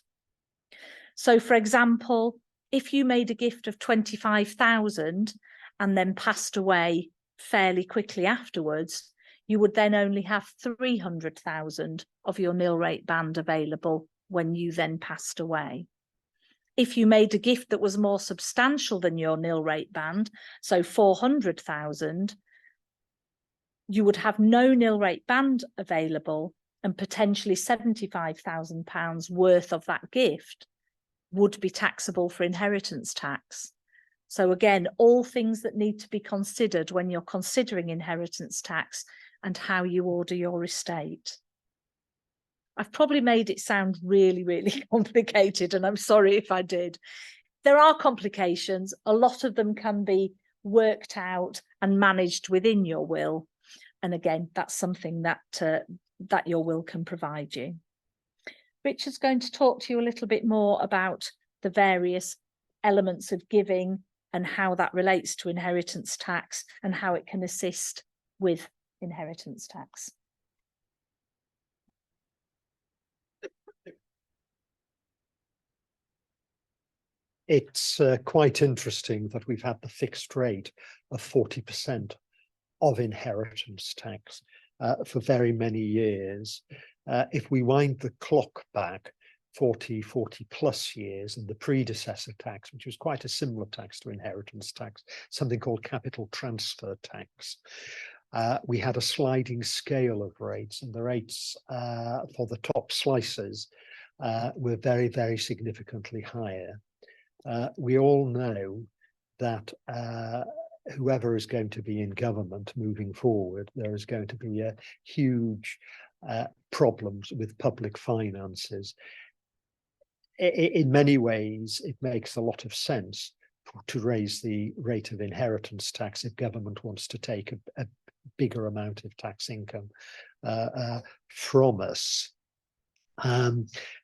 [SPEAKER 3] So for example, if you made a gift of 25,000 and then passed away fairly quickly afterwards, you would then only have 300,000 of your nil rate band available when you then passed away. If you made a gift that was more substantial than your nil rate band, so 400,000, you would have no nil rate band available, and potentially £75,000 worth of that gift would be taxable for inheritance tax. So again, all things that need to be considered when you're considering inheritance tax and how you order your estate. I've probably made it sound really, really complicated, and I'm sorry if I did. There are complications. A lot of them can be worked out and managed within your will. And again, that's something that, that your will can provide you. Richard's going to talk to you a little bit more about the various elements of giving and how that relates to inheritance tax and how it can assist with inheritance tax.
[SPEAKER 2] It's quite interesting that we've had the fixed rate of 40% of inheritance tax for very many years. If we wind the clock back 40 plus years, and the predecessor tax, which was quite a similar tax to inheritance tax, something called capital transfer tax, we had a sliding scale of rates, and the rates for the top slices were very, very significantly higher. We all know that whoever is going to be in government moving forward, there is going to be a huge problems with public finances. In many ways, it makes a lot of sense to raise the rate of inheritance tax if government wants to take a bigger amount of tax income from us.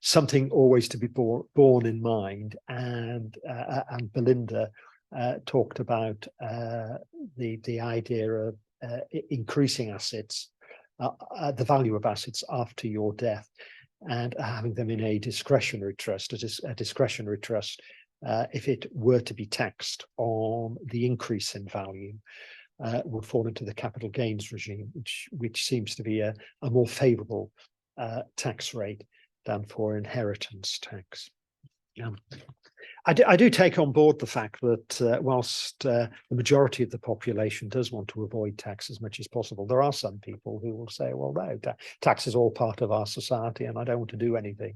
[SPEAKER 2] Something always to be borne in mind, and Belinda talked about the idea of increasing assets, the value of assets after your death, and having them in a discretionary trust. A discretionary trust, if it were to be taxed on the increase in value, would fall into the capital gains regime, which seems to be a more favourable tax rate than for inheritance tax. I do take on board the fact that whilst the majority of the population does want to avoid tax as much as possible, there are some people who will say, well, no, tax is all part of our society and I don't want to do anything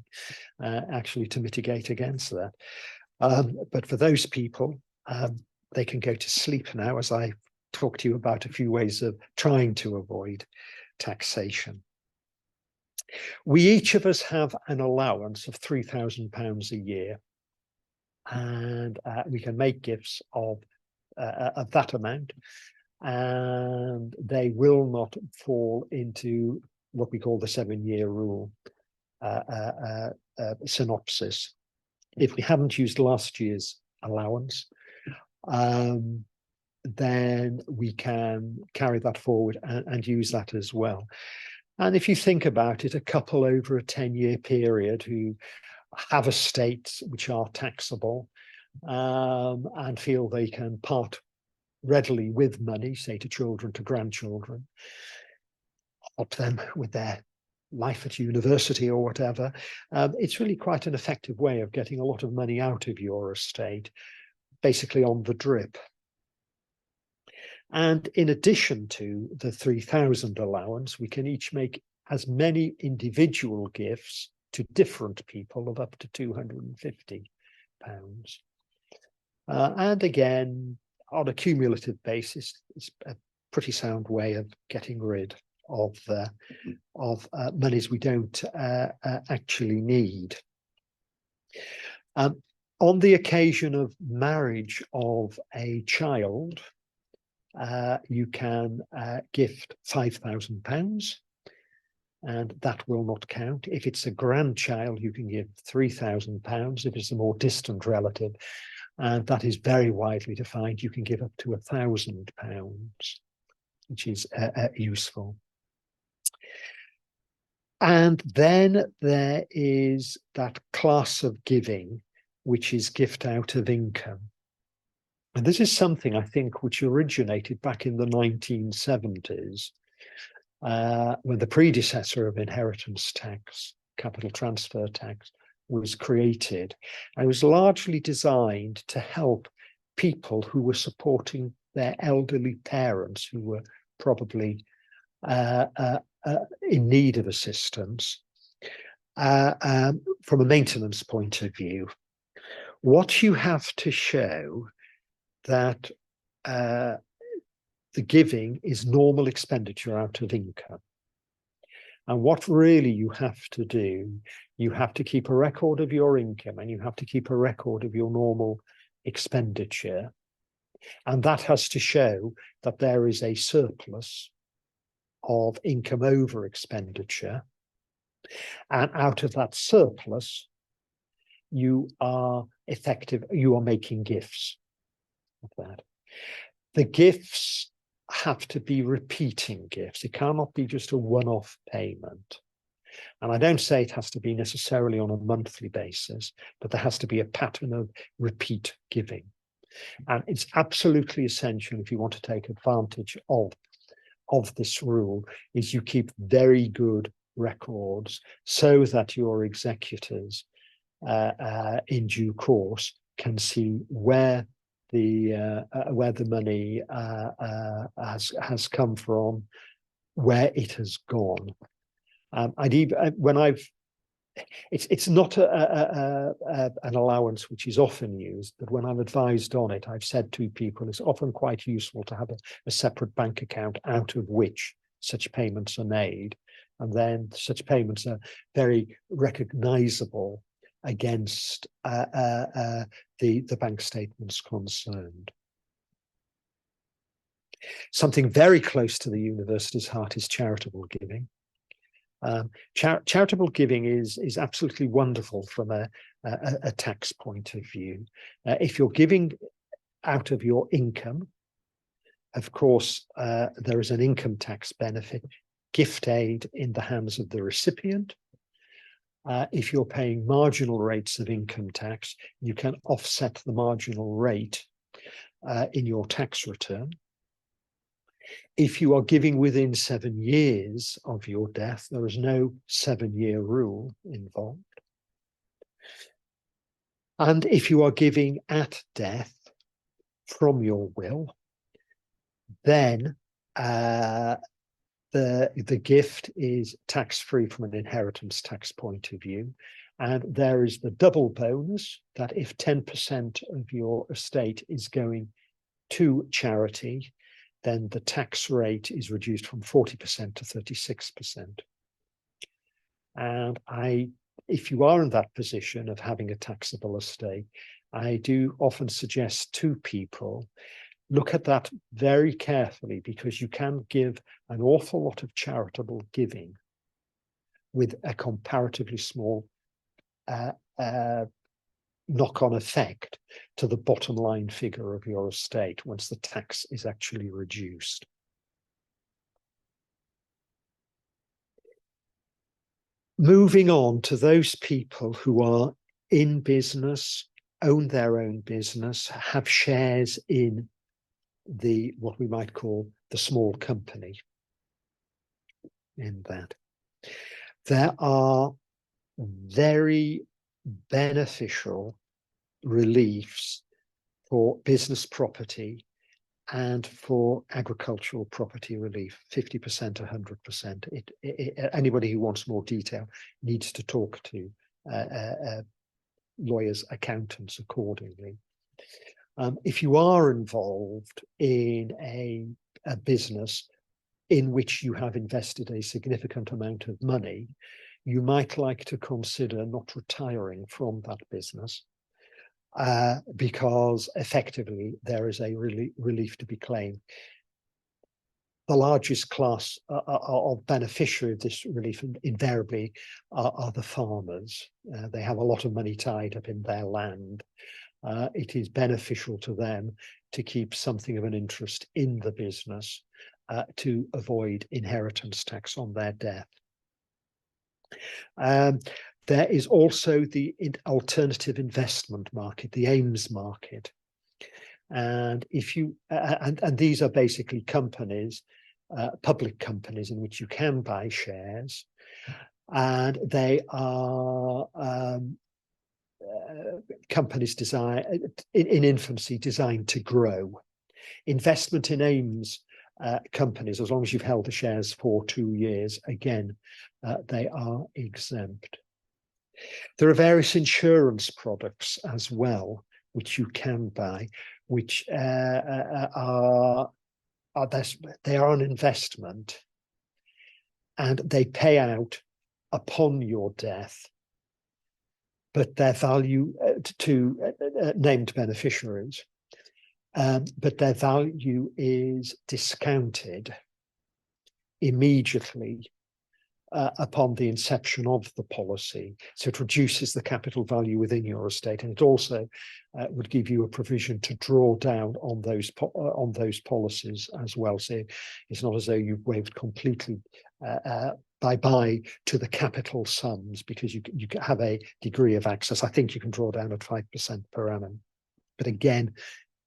[SPEAKER 2] actually to mitigate against that. But for those people, they can go to sleep now, as I talked to you about a few ways of trying to avoid taxation. We each of us have an allowance of £3,000 a year, and we can make gifts of that amount, and they will not fall into what we call the 7-year rule synopsis. If we haven't used last year's allowance, then we can carry that forward and use that as well. And if you think about it, a couple over a 10-year period who have estates which are taxable and feel they can part readily with money, say to children, to grandchildren, help them with their life at university or whatever, it's really quite an effective way of getting a lot of money out of your estate, basically on the drip. And in addition to the 3,000 allowance, we can each make as many individual gifts to different people of up to £250. And again, on a cumulative basis, it's a pretty sound way of getting rid of monies we don't actually need. On the occasion of marriage of a child, you can gift £5,000. and that will not count. If it's a grandchild, you can give £3,000. If it's a more distant relative, and that is very widely defined, you can give up to £1,000, which is useful. And then there is that class of giving, which is gift out of income. And this is something, I think, which originated back in the 1970s, when the predecessor of inheritance tax, capital transfer tax, was created. And it was largely designed to help people who were supporting their elderly parents, who were probably in need of assistance from a maintenance point of view. What you have to show that the giving is normal expenditure out of income. And what really you have to do, you have to keep a record of your income and you have to keep a record of your normal expenditure. And that has to show that there is a surplus of income over expenditure. And out of that surplus, you are making gifts of that. The gifts have to be repeating gifts. It cannot be just a one-off payment. And I don't say it has to be necessarily on a monthly basis, but there has to be a pattern of repeat giving. And it's absolutely essential, if you want to take advantage of this rule, is you keep very good records so that your executors in due course can see where the money has come from, where it has gone. It's not an allowance which is often used, but when I'm advised on it, I've said to people it's often quite useful to have a separate bank account out of which such payments are made, and then such payments are very recognizable against the bank statements concerned. Something very close to the university's heart is charitable giving. Charitable giving is absolutely wonderful from a tax point of view. If you're giving out of your income, of course, there is an income tax benefit, gift aid in the hands of the recipient. If you're paying marginal rates of income tax, you can offset the marginal rate in your tax return. If you are giving within 7 years of your death, there is no 7-year rule involved. And if you are giving at death from your will, then the gift is tax-free from an inheritance tax point of view. And there is the double bonus that if 10% of your estate is going to charity, then the tax rate is reduced from 40% to 36%. And if you are in that position of having a taxable estate, I do often suggest to people, look at that very carefully, because you can give an awful lot of charitable giving with a comparatively small knock-on effect to the bottom line figure of your estate once the tax is actually reduced. Moving on to those people who are in business, own their own business, have shares in what we might call the small company. In that, there are very beneficial reliefs for business property and for agricultural property relief, 50%, 100%. Anybody who wants more detail needs to talk to lawyers, accountants accordingly. If you are involved in a business in which you have invested a significant amount of money, you might like to consider not retiring from that business because effectively there is a relief to be claimed. the largest class of beneficiary of this relief invariably are the farmers. They have a lot of money tied up in their land. It is beneficial to them to keep something of an interest in the business to avoid inheritance tax on their death. There is also the alternative investment market, the AIMS market. And if you and these are basically companies, public companies in which you can buy shares, and they are companies designed in infancy, designed to grow. Investment in AIMS companies, as long as you've held the shares for 2 years, again, they are exempt. There are various insurance products as well, which you can buy, which they are an investment, and they pay out upon your death, but their value to named beneficiaries, but their value is discounted immediately upon the inception of the policy. So it reduces the capital value within your estate, and it also would give you a provision to draw down on those policies as well. So it's not as though you've waived completely bye-bye to the capital sums, because you have a degree of access. I think you can draw down at 5% per annum. But again,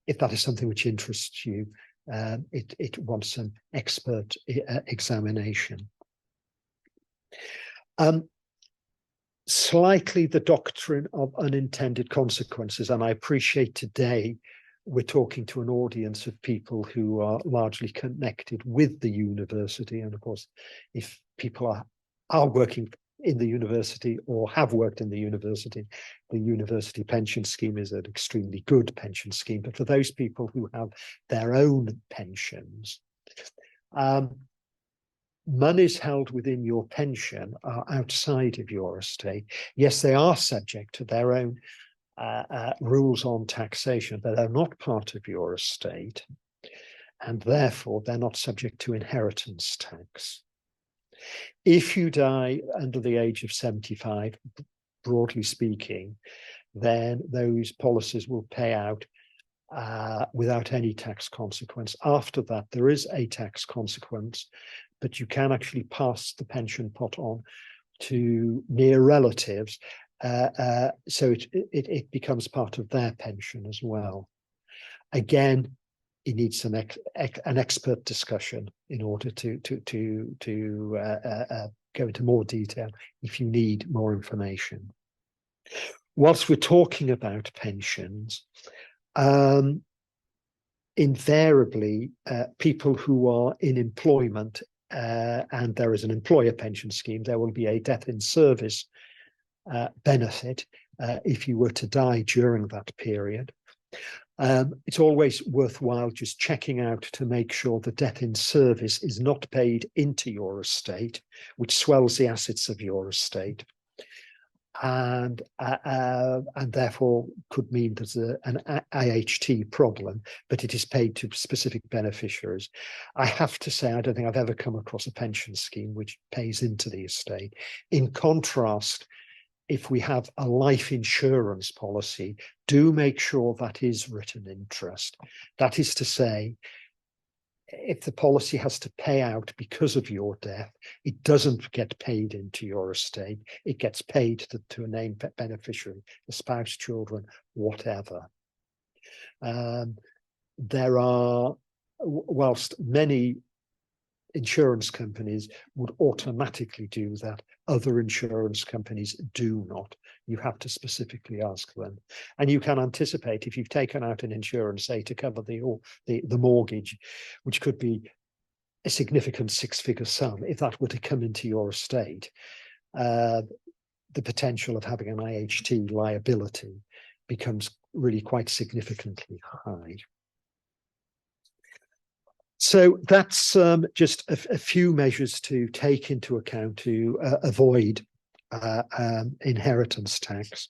[SPEAKER 2] if that is something which interests you, it wants an expert examination. Slightly the doctrine of unintended consequences, and I appreciate today we're talking to an audience of people who are largely connected with the university, and of course, if people are working in the university or have worked in the university pension scheme is an extremely good pension scheme. But for those people who have their own pensions, monies held within your pension are outside of your estate. Yes, they are subject to their own rules on taxation, but they're not part of your estate, and therefore they're not subject to inheritance tax. If you die under the age of 75, broadly speaking, then those policies will pay out without any tax consequence. After that, there is a tax consequence, but you can actually pass the pension pot on to near relatives, so it becomes part of their pension as well. Again, it needs an expert discussion in order to go into more detail if you need more information. Whilst we're talking about pensions, invariably people who are in employment and there is an employer pension scheme, there will be a death in service benefit if you were to die during that period. It's always worthwhile just checking out to make sure the death in service is not paid into your estate, which swells the assets of your estate, and therefore could mean there's an IHT problem, but it is paid to specific beneficiaries. I have to say, I don't think I've ever come across a pension scheme which pays into the estate. In contrast, if we have a life insurance policy, do make sure that is written in trust. That is to say, if the policy has to pay out because of your death, it doesn't get paid into your estate. It gets paid to a named beneficiary, the spouse, children, whatever. There are, whilst many insurance companies would automatically do that, other insurance companies do not. You have to specifically ask them, and you can anticipate if you've taken out an insurance, say to cover the mortgage, which could be a significant six-figure sum. If that were to come into your estate, the potential of having an IHT liability becomes really quite significantly high. So that's just a few measures to take into account to avoid inheritance tax.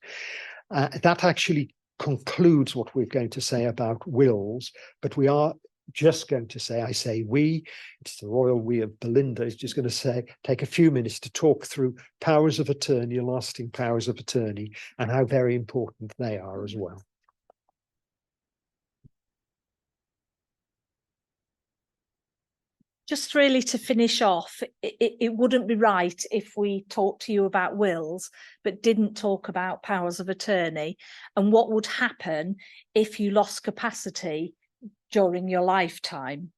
[SPEAKER 2] That actually concludes what we're going to say about wills, but we are just going to say, I say we, it's the royal we of Belinda, is just going to say, take a few minutes to talk through powers of attorney, lasting powers of attorney, and how very important they are as well.
[SPEAKER 3] Just really to finish off, it wouldn't be right if we talked to you about wills, but didn't talk about powers of attorney and what would happen if you lost capacity during your lifetime.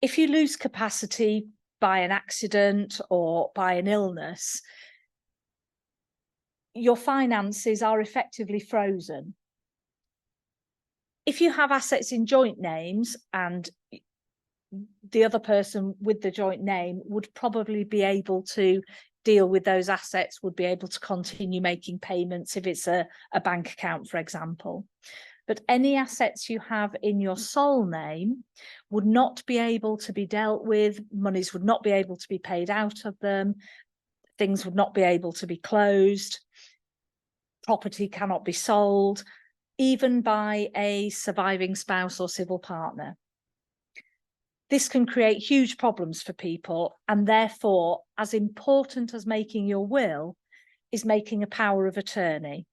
[SPEAKER 3] If you lose capacity by an accident or by an illness, your finances are effectively frozen. If you have assets in joint names and the other person with the joint name would probably be able to deal with those assets, would be able to continue making payments if it's a bank account, for example. But any assets you have in your sole name would not be able to be dealt with, monies would not be able to be paid out of them, things would not be able to be closed, property cannot be sold, even by a surviving spouse or civil partner. This can create huge problems for people, and therefore, as important as making your will is making a power of attorney.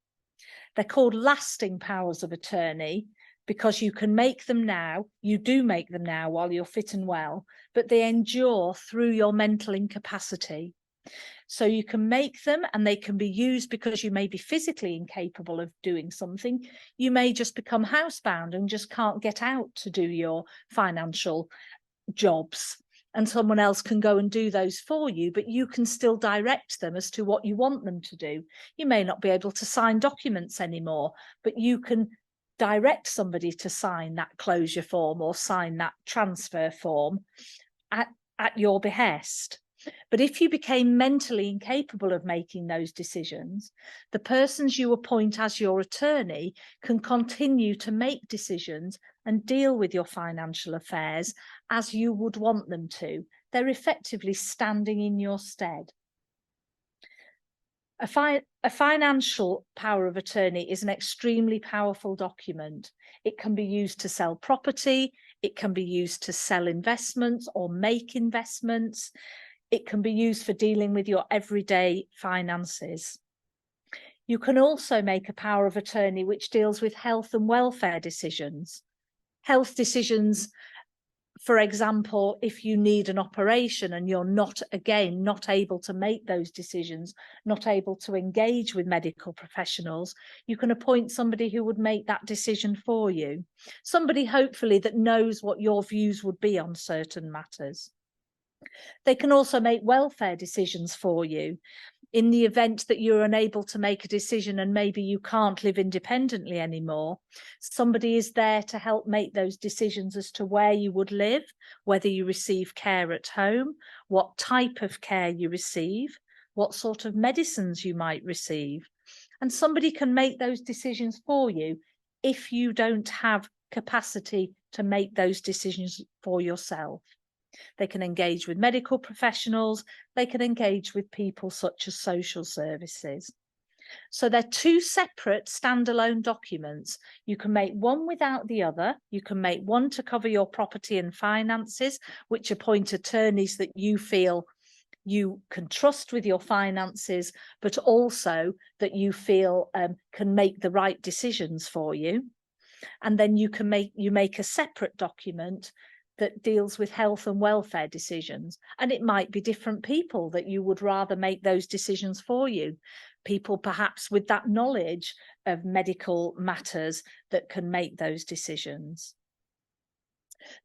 [SPEAKER 3] They're called lasting powers of attorney because you can make them now, you do make them now while you're fit and well, but they endure through your mental incapacity. So you can make them and they can be used because you may be physically incapable of doing something. You may just become housebound and just can't get out to do your financial jobs, and someone else can go and do those for you, but you can still direct them as to what you want them to do. You may not be able to sign documents anymore, but you can direct somebody to sign that closure form or sign that transfer form at your behest. But if you became mentally incapable of making those decisions, the persons you appoint as your attorney can continue to make decisions and deal with your financial affairs as you would want them to. They're effectively standing in your stead. A financial power of attorney is an extremely powerful document. It can be used to sell property, it can be used to sell investments or make investments. It can be used for dealing with your everyday finances. You can also make a power of attorney which deals with health and welfare decisions. Health decisions, for example, if you need an operation and you're not able to make those decisions, not able to engage with medical professionals, you can appoint somebody who would make that decision for you. Somebody hopefully that knows what your views would be on certain matters. They can also make welfare decisions for you. In the event that you're unable to make a decision and maybe you can't live independently anymore, somebody is there to help make those decisions as to where you would live, whether you receive care at home, what type of care you receive, what sort of medicines you might receive. And somebody can make those decisions for you if you don't have capacity to make those decisions for yourself. They can engage with medical professionals, they can engage with people such as social services. So they're two separate standalone documents. You can make one without the other. You can make one to cover your property and finances, which appoint attorneys that you feel you can trust with your finances, but also that you feel can make the right decisions for you. And then you make a separate document that deals with health and welfare decisions. And it might be different people that you would rather make those decisions for you. People perhaps with that knowledge of medical matters that can make those decisions.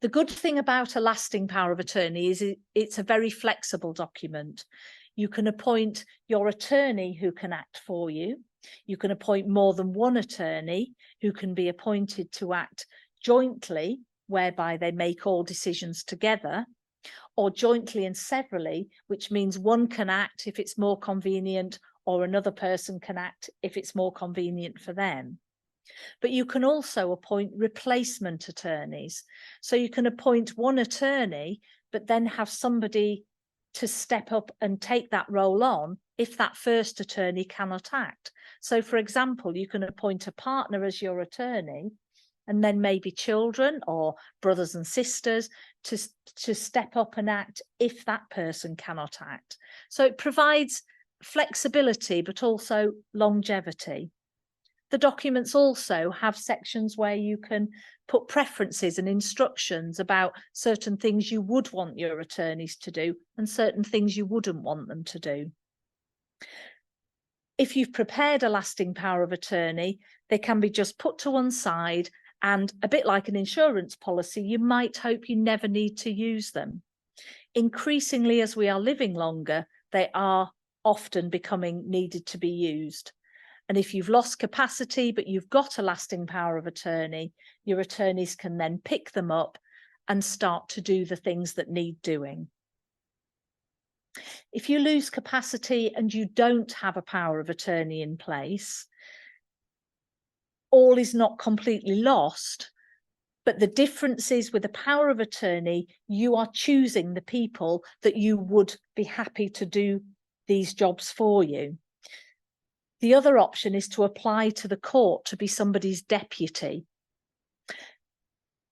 [SPEAKER 3] The good thing about a lasting power of attorney is it's a very flexible document. You can appoint your attorney who can act for you. You can appoint more than one attorney who can be appointed to act jointly, whereby they make all decisions together, or jointly and severally, which means one can act if it's more convenient, or another person can act if it's more convenient for them. But you can also appoint replacement attorneys. So you can appoint one attorney, but then have somebody to step up and take that role on if that first attorney cannot act. So, for example, you can appoint a partner as your attorney, and then maybe children or brothers and sisters to step up and act if that person cannot act. So it provides flexibility, but also longevity. The documents also have sections where you can put preferences and instructions about certain things you would want your attorneys to do and certain things you wouldn't want them to do. If you've prepared a lasting power of attorney, they can be just put to one side, and a bit like an insurance policy, you might hope you never need to use them. Increasingly, as we are living longer, they are often becoming needed to be used. And if you've lost capacity, but you've got a lasting power of attorney, your attorneys can then pick them up and start to do the things that need doing. If you lose capacity and you don't have a power of attorney in place, all is not completely lost, but the difference is with a power of attorney, you are choosing the people that you would be happy to do these jobs for you. The other option is to apply to the court to be somebody's deputy.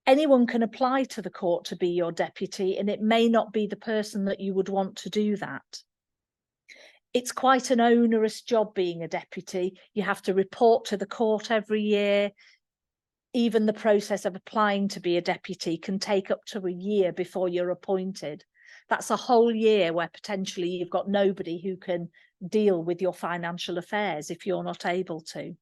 [SPEAKER 3] Anyone can apply to the court to be your deputy, and it may not be the person that you would want to do that. It's quite an onerous job being a deputy. You have to report to the court every year. Even the process of applying to be a deputy can take up to a year before you're appointed. That's a whole year where potentially you've got nobody who can deal with your financial affairs if you're not able to.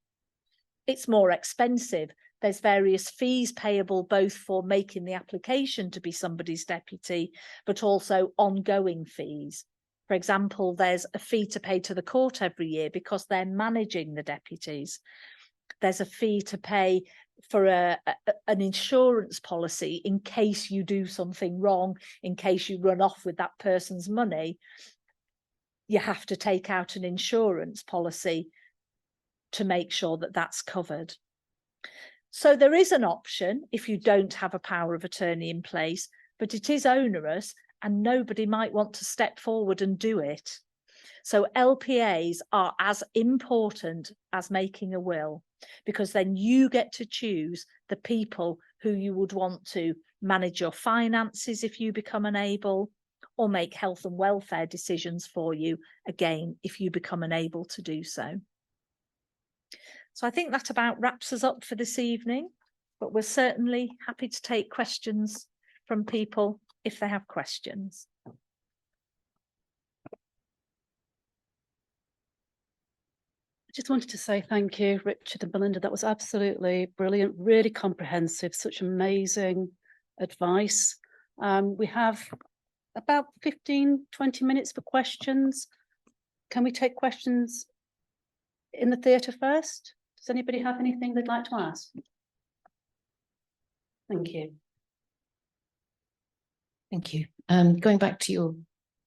[SPEAKER 3] It's more expensive. There's various fees payable both for making the application to be somebody's deputy, but also ongoing fees. For example, there's a fee to pay to the court every year because they're managing the deputies. There's a fee to pay for an insurance policy in case you do something wrong, in case you run off with that person's money. You have to take out an insurance policy to make sure that that's covered. So there is an option if you don't have a power of attorney in place, but it is onerous and nobody might want to step forward and do it. So LPAs are as important as making a will, because then you get to choose the people who you would want to manage your finances if you become unable, or make health and welfare decisions for you, again, if you become unable to do so. So I think that about wraps us up for this evening, but we're certainly happy to take questions from people if they have questions.
[SPEAKER 1] I just wanted to say thank you, Richard and Belinda. That was absolutely brilliant, really comprehensive, such amazing advice. We have about 15, 20 minutes for questions. Can we take questions in the theatre first? Does anybody have anything they'd like to ask? Thank you.
[SPEAKER 4] Thank you. Going back to your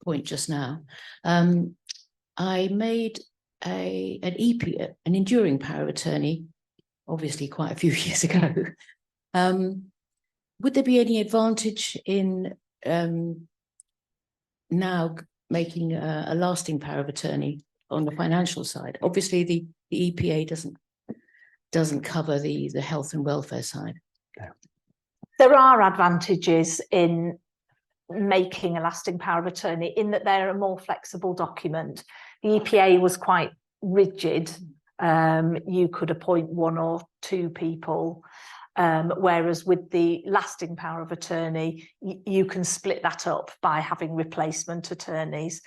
[SPEAKER 4] point just now, I made an EP, an enduring power of attorney, obviously quite a few years ago. Would there be any advantage in now making a lasting power of attorney on the financial side? Obviously, the EPA doesn't cover the health and welfare side.
[SPEAKER 3] There are advantages in making a lasting power of attorney in that they're a more flexible document. The EPA was quite rigid. You could appoint one or two people, whereas with the lasting power of attorney, you can split that up by having replacement attorneys.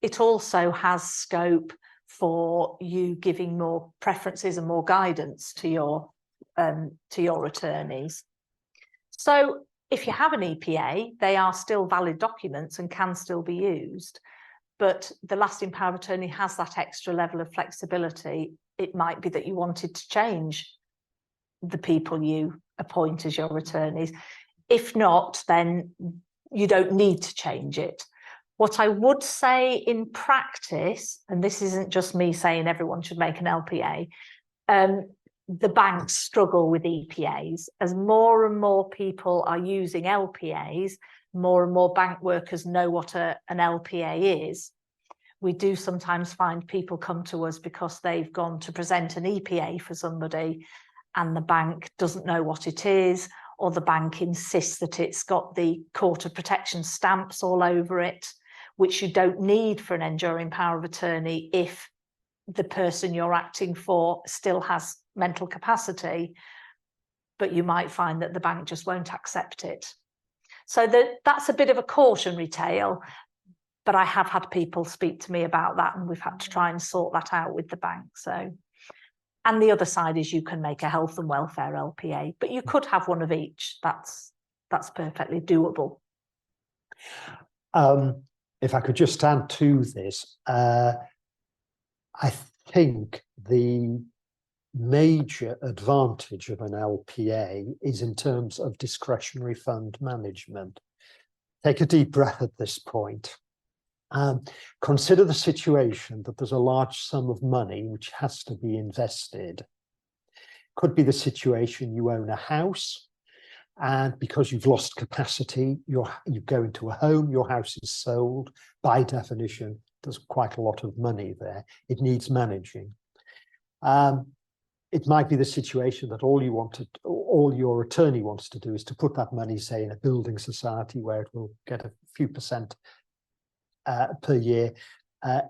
[SPEAKER 3] It also has scope for you giving more preferences and more guidance to your attorneys. So if you have an EPA, they are still valid documents and can still be used, but the lasting power of attorney has that extra level of flexibility. It might be that you wanted to change the people you appoint as your attorneys. If not, then you don't need to change it. What I would say in practice, and this isn't just me saying everyone should make an LPA, the banks struggle with EPAs. As more and more people are using LPAs, more and more bank workers know what an LPA is. We do sometimes find people come to us because they've gone to present an EPA for somebody and the bank doesn't know what it is, or the bank insists that it's got the Court of Protection stamps all over it, which you don't need for an enduring power of attorney if the person you're acting for still has mental capacity, but you might find that the bank just won't accept it. So that's a bit of a cautionary tale, but I have had people speak to me about that, and we've had to try and sort that out with the bank. So, and the other side is you can make a health and welfare LPA, but you could have one of each. That's perfectly doable.
[SPEAKER 2] If I could just add to this, I think the major advantage of an LPA is in terms of discretionary fund management. Take a deep breath at this point. Consider the situation that there's a large sum of money which has to be invested. Could be the situation you own a house, and because you've lost capacity, you go into a home, your house is sold. By definition, there's quite a lot of money there. It needs managing. It might be the situation that all your attorney wants to do is to put that money, say, in a building society where it will get a few percent per year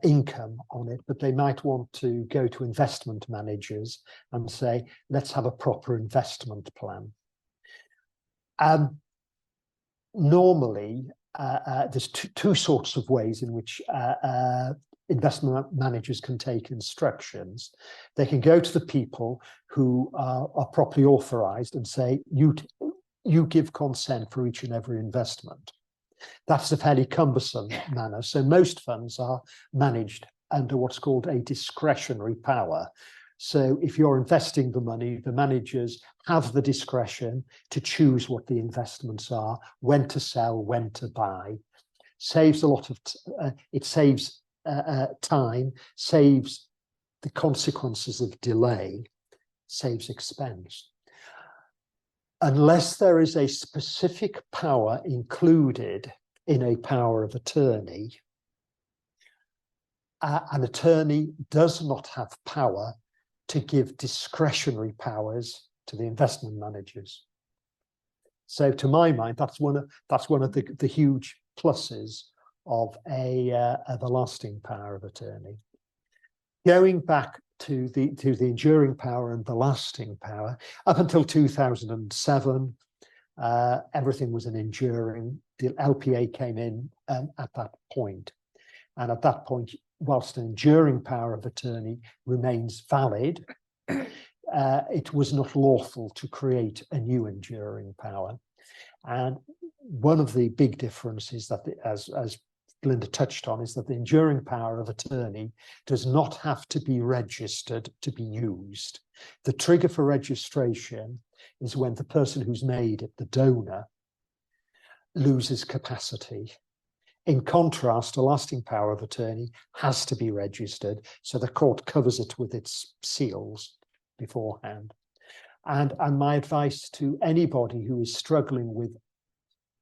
[SPEAKER 2] income on it, but they might want to go to investment managers and say, let's have a proper investment plan. Normally, there's two sorts of ways in which investment managers can take instructions. They can go to the people who are properly authorized and say, you give consent for each and every investment. That's a fairly cumbersome manner. So most funds are managed under what's called a discretionary power. So if you're investing the money, the managers have the discretion to choose what the investments are, when to sell, when to buy. Saves a lot of, it saves time, saves the consequences of delay, saves expense. Unless there is a specific power included in a power of attorney, an attorney does not have power to give discretionary powers to the investment managers. So to my mind, that's one of the huge pluses of a lasting power of attorney. Going back to the enduring power and the lasting power, up until 2007, everything was an enduring. The LPA came in at that point, and at that point, whilst an enduring power of attorney remains valid, it was not lawful to create a new enduring power. And one of the big differences that, as Belinda touched on, is that the enduring power of attorney does not have to be registered to be used. The trigger for registration is when the person who's made it, the donor, loses capacity. In contrast, a lasting power of attorney has to be registered, so the court covers it with its seals beforehand. And my advice to anybody who is struggling with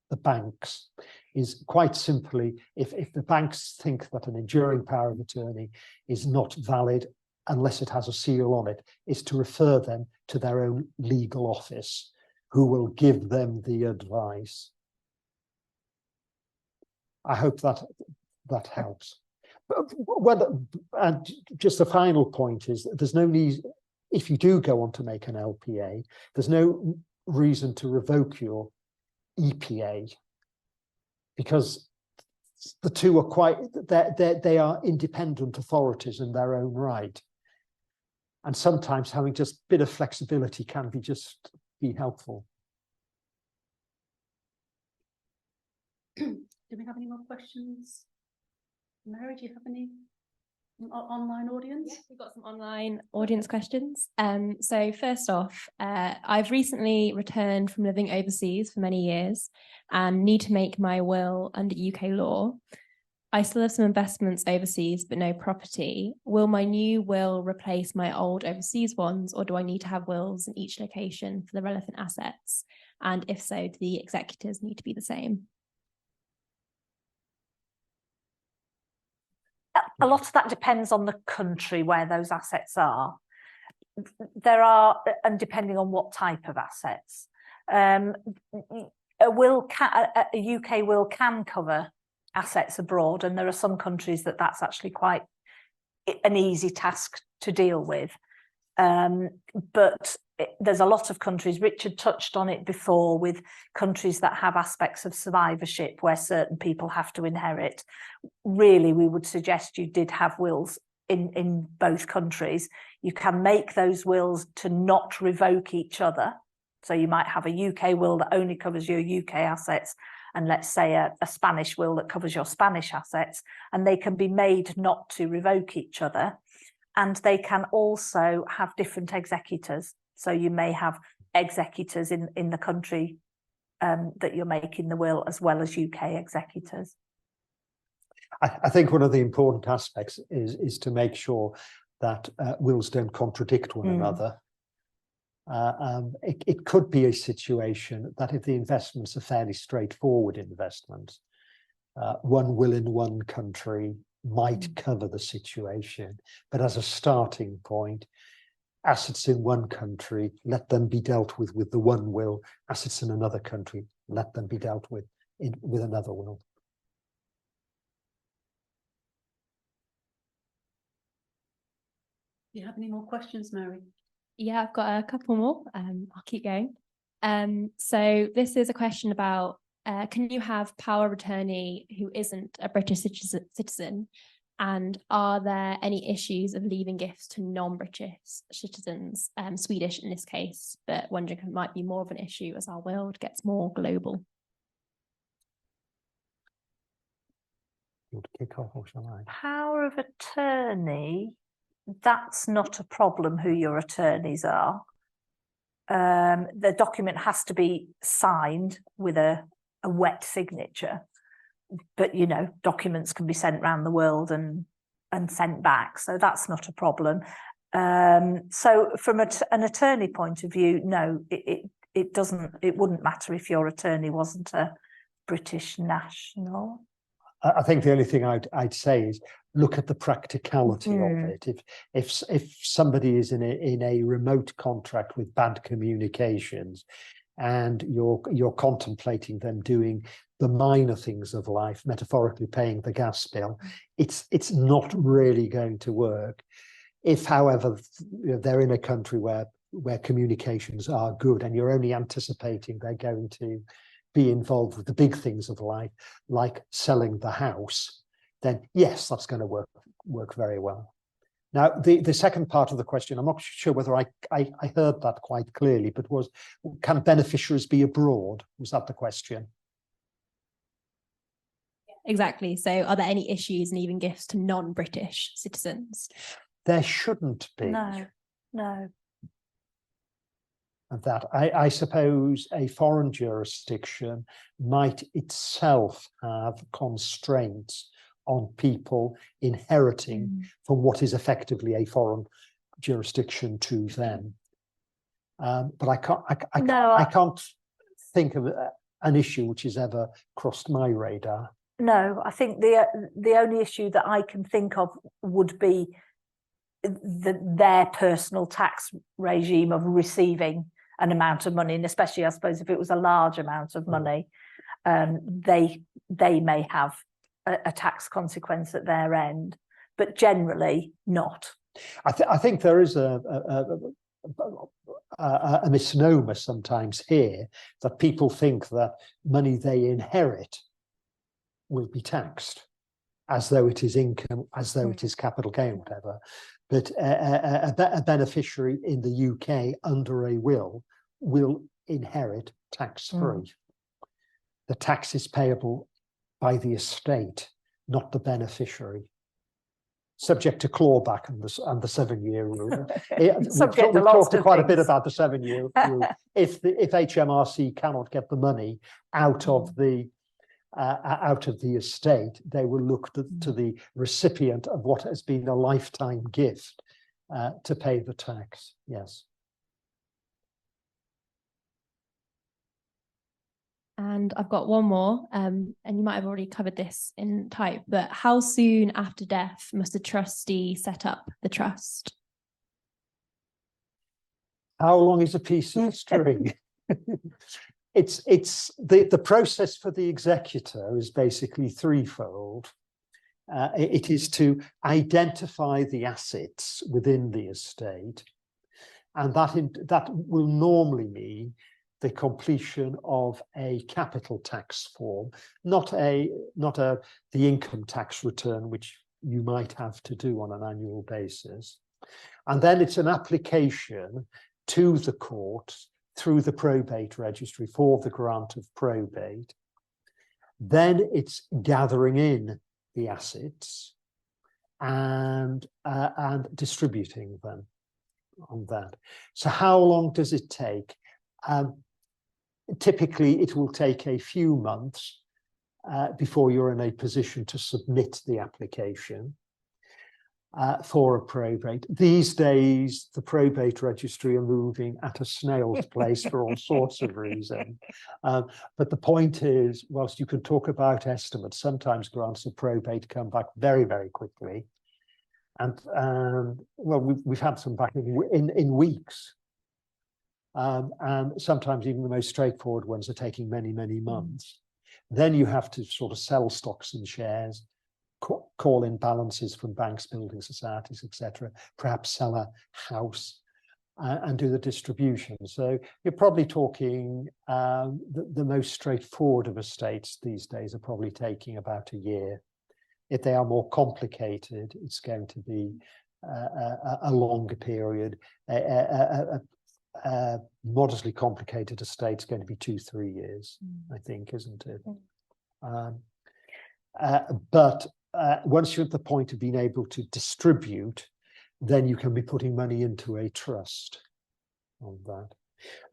[SPEAKER 2] the banks is quite simply, if the banks think that an enduring power of attorney is not valid unless it has a seal on it, is to refer them to their own legal office, who will give them the advice. I hope that helps. And just the final point is, there's no need, if you do go on to make an LPA, there's no reason to revoke your EPA, because the two are quite, they are independent authorities in their own right. And sometimes having just a bit of flexibility can be helpful.
[SPEAKER 1] Do we have any more questions? Mary, do you have any online audience?
[SPEAKER 5] Yes, we've got some online audience questions. So first off, I've recently returned from living overseas for many years and need to make my will under UK law. I still have some investments overseas, but no property. Will my new will replace my old overseas ones, or do I need to have wills in each location for the relevant assets? And if so, do the executors need to be the same?
[SPEAKER 3] A lot of that depends on the country where those assets are. there are, and depending on what type of assets, a will a UK will can cover assets abroad, and there are some countries that that's actually quite an easy task to deal with. But there's a lot of countries, Richard touched on it before, with countries that have aspects of survivorship where certain people have to inherit. Really, we would suggest you did have wills in both countries. You can make those wills to not revoke each other. So you might have a UK will that only covers your UK assets, and let's say a Spanish will that covers your Spanish assets, and they can be made not to revoke each other. And they can also have different executors. So you may have executors in the country that you're making the will, as well as UK executors.
[SPEAKER 2] I think one of the important aspects is to make sure that wills don't contradict one another. It could be a situation that if the investments are fairly straightforward investments, one will in one country might cover the situation, but as a starting point, assets in one country, let them be dealt with the one will. Assets in another country, let them be dealt with another will.
[SPEAKER 1] Do you have any more questions, Mary?
[SPEAKER 5] Yeah, I've got a couple more. I'll keep going. So this is a question about, can you have power of attorney who isn't a British citizen? And are there any issues of leaving gifts to non-British citizens, Swedish in this case, but wondering if it might be more of an issue as our world gets more global?
[SPEAKER 2] You want to kick off, or shall I?
[SPEAKER 3] Power of attorney, that's not a problem who your attorneys are. The document has to be signed with a wet signature, but you know, documents can be sent around the world and sent back, so that's not a problem. So from an attorney point of view, no, it wouldn't matter if your attorney wasn't a British national.
[SPEAKER 2] I think the only thing I'd say is look at the practicality of it. If somebody is in a remote contract with bad communications, and you're contemplating them doing the minor things of life, metaphorically paying the gas bill, it's not really going to work. If, however, they're in a country where communications are good, and you're only anticipating they're going to be involved with the big things of life, like selling the house, then yes, that's going to work very well. Now, the second part of the question, I'm not sure whether I heard that quite clearly, but was, can beneficiaries be abroad? Was that the question?
[SPEAKER 5] Exactly. So are there any issues in leaving gifts to non-British citizens?
[SPEAKER 2] There shouldn't be.
[SPEAKER 3] No.
[SPEAKER 2] Of that. I suppose a foreign jurisdiction might itself have constraints on people inheriting from what is effectively a foreign jurisdiction to them. But I can't think of an issue which has ever crossed my radar.
[SPEAKER 3] No, I think the only issue that I can think of would be their personal tax regime of receiving an amount of money, and especially, I suppose, if it was a large amount of money, they may have a tax consequence at their end, but generally not.
[SPEAKER 2] I think there is a misnomer sometimes here that people think that money they inherit will be taxed as though it is income, as though it is capital gain, whatever. But a beneficiary in the UK under a will inherit tax-free. The tax is payable by the estate, not the beneficiary, subject to clawback and the 7-year rule. We've talked quite a bit about the 7-year rule. If HMRC cannot get the money out of the estate, they will look to the recipient of what has been a lifetime gift to pay the tax. Yes.
[SPEAKER 5] And I've got one more, and you might have already covered this in type, but how soon after death must a trustee set up the trust?
[SPEAKER 2] How long is a piece of string? It's the process for the executor is basically threefold. It is to identify the assets within the estate, and that will normally mean the completion of a capital tax form, not the income tax return, which you might have to do on an annual basis. And then it's an application to the court through the probate registry for the grant of probate. Then it's gathering in the assets and distributing them on that. So how long does it take? Typically, it will take a few months before you're in a position to submit the application for a probate. These days, the probate registry are moving at a snail's pace for all sorts of reasons. But the point is, whilst you can talk about estimates, sometimes grants of probate come back very, very quickly. And well, we've had some back in weeks. And sometimes even the most straightforward ones are taking many, many months. Then you have to sort of sell stocks and shares, call in balances from banks, building societies, etc. Perhaps sell a house and do the distribution. So you're probably talking the most straightforward of estates these days are probably taking about a year. If they are more complicated, it's going to be a longer period. Modestly complicated estate's going to be 2-3 years, I think, isn't it? But once you're at the point of being able to distribute, then you can be putting money into a trust on that.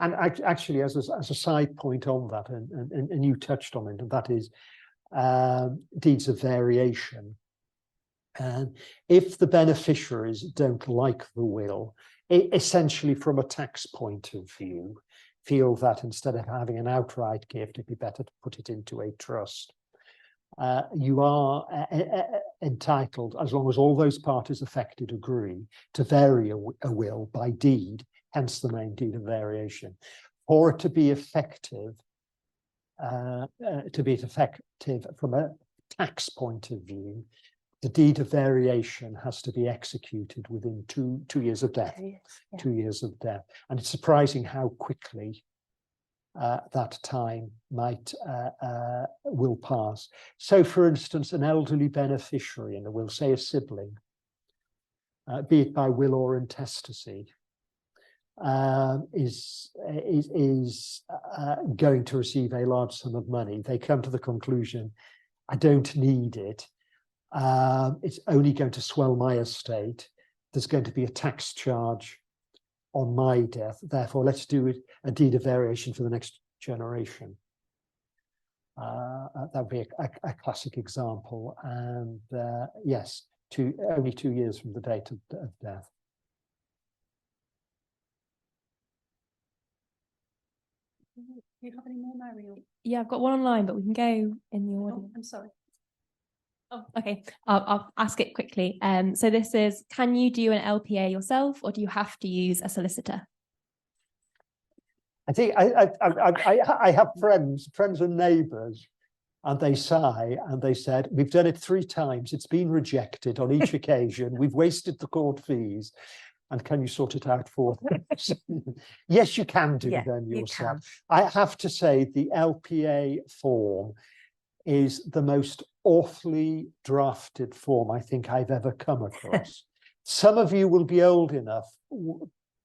[SPEAKER 2] And actually, as a side point on that, and you touched on it, and that is deeds of variation. And if the beneficiaries don't like the will, essentially from a tax point of view, feel that instead of having an outright gift, it'd be better to put it into a trust. You are entitled, as long as all those parties affected agree, to vary a will by deed, hence the name deed of variation. For it to be effective, from a tax point of view, the deed of variation has to be executed within two years of death. 2 years of death, and it's surprising how quickly that time will pass. So, for instance, an elderly beneficiary in a will, say a sibling, be it by will or intestacy, is going to receive a large sum of money. They come to the conclusion, I don't need it. It's only going to swell my estate. There's going to be a tax charge on my death. Therefore, let's do it a deed of variation for the next generation. That would be a classic example. And yes, only 2 years from the date of death.
[SPEAKER 1] Do you have any more, Mariel?
[SPEAKER 5] Yeah, I've got one online, but we can go in the audience.
[SPEAKER 1] Oh, I'm sorry.
[SPEAKER 5] Oh, okay. I'll ask it quickly. So this is, can you do an LPA yourself, or do you have to use a solicitor?
[SPEAKER 2] I think I have friends and neighbours, and they sigh and they said, we've done it 3 times. It's been rejected on each occasion. We've wasted the court fees. And can you sort it out for us? Yes, you can do them yourself. I have to say the LPA form is the most awfully drafted form I think I've ever come across. Some of you will be old enough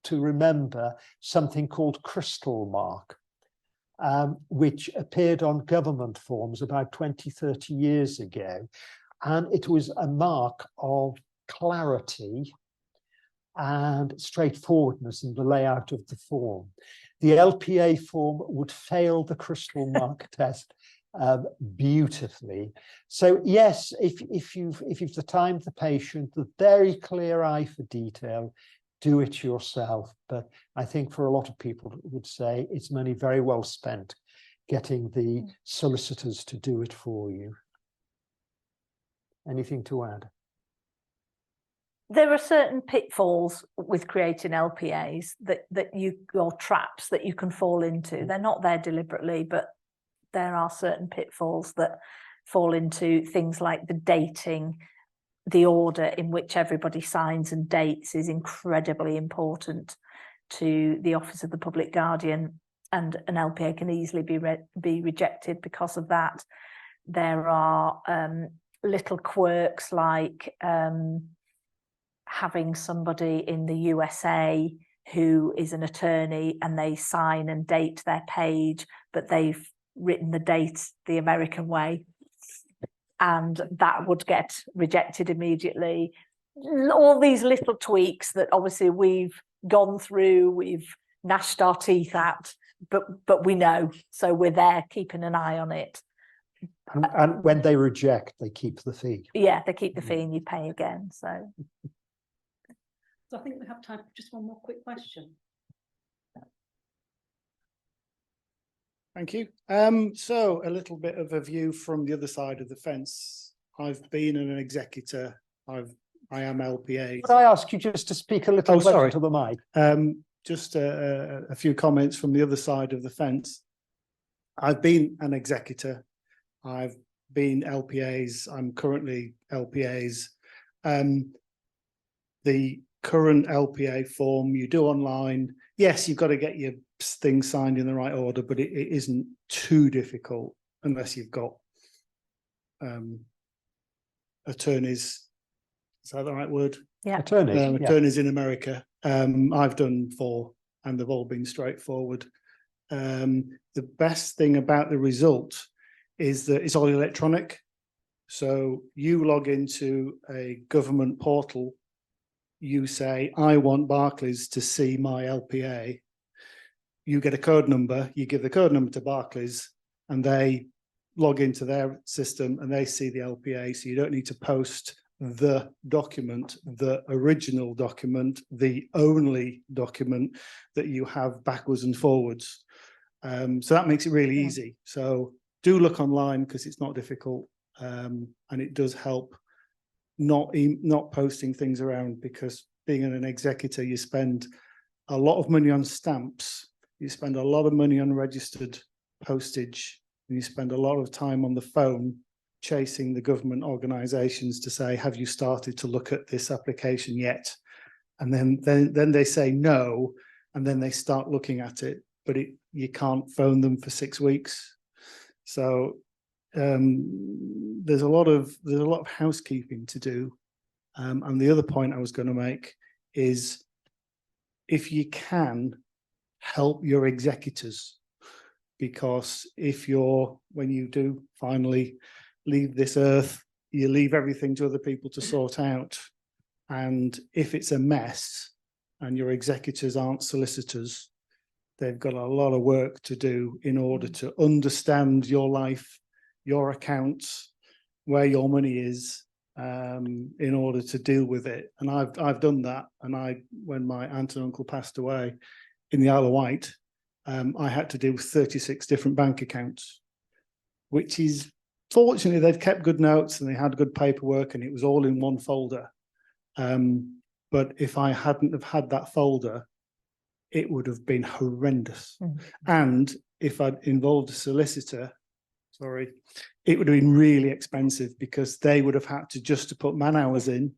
[SPEAKER 2] to remember something called Crystal Mark, which appeared on government forms about 20-30 years ago. And it was a mark of clarity and straightforwardness in the layout of the form. The LPA form would fail the Crystal Mark test beautifully. So yes, if you've the time, the patience, the very clear eye for detail, do it yourself. But I think for a lot of people would say it's money very well spent getting the solicitors to do it for you. Anything to add?
[SPEAKER 3] There are certain pitfalls with creating LPAs or traps that you can fall into. They're not there deliberately, but there are certain pitfalls that fall into things like the dating. The order in which everybody signs and dates is incredibly important to the Office of the Public Guardian, and an LPA can easily be rejected because of that. There are little quirks like having somebody in the USA who is an attorney and they sign and date their page, but they've written the date the American way, and that would get rejected immediately. All these little tweaks that obviously we've gone through, we've gnashed our teeth at, but we know, so we're there keeping an eye on it.
[SPEAKER 2] And when they reject, they keep the fee.
[SPEAKER 3] Yeah, they keep the fee and you pay again. So
[SPEAKER 1] I think we have time for just one more quick question.
[SPEAKER 6] Thank you. So a little bit of a view from the other side of the fence. I've been an executor. I am LPA.
[SPEAKER 2] Could I ask you just to speak a little closer
[SPEAKER 6] sorry.
[SPEAKER 2] to the mic?
[SPEAKER 6] Just a few comments from the other side of the fence. I've been an executor. I've been LPAs. I'm currently LPAs. The current LPA form you do online, yes, you've got to get your things signed in the right order, but it isn't too difficult unless you've got attorneys. Is that the right word?
[SPEAKER 3] yeah,
[SPEAKER 2] Attorneys. Yeah.
[SPEAKER 6] Attorneys in America. I've done 4 and they've all been straightforward. The best thing about the result is that it's all electronic. So you log into a government portal, you say, I want Barclays to see my LPA. You get a code number, you give the code number to Barclays and they log into their system and they see the LPA. So you don't need to post the document, the original document, the only document that you have backwards and forwards. So that makes it really easy. So do look online because it's not difficult, and it does help not posting things around, because being an executor, you spend a lot of money on stamps, you spend a lot of money on registered postage, and you spend a lot of time on the phone chasing the government organisations to say, have you started to look at this application yet? And then they say no, and then they start looking at it, but you can't phone them for 6 weeks. So there's a lot of housekeeping to do. And the other point I was going to make is, if you can, help your executors, because when you do finally leave this earth, you leave everything to other people to sort out. And if it's a mess and your executors aren't solicitors, they've got a lot of work to do in order to understand your life, your accounts, where your money is, in order to deal with it. And I've done that. And when my aunt and uncle passed away in the Isle of Wight, I had to deal with 36 different bank accounts, which is, fortunately, they've kept good notes and they had good paperwork and it was all in one folder. But if I hadn't have had that folder, it would have been horrendous. And if I'd involved a solicitor, it would have been really expensive, because they would have had to put man hours in,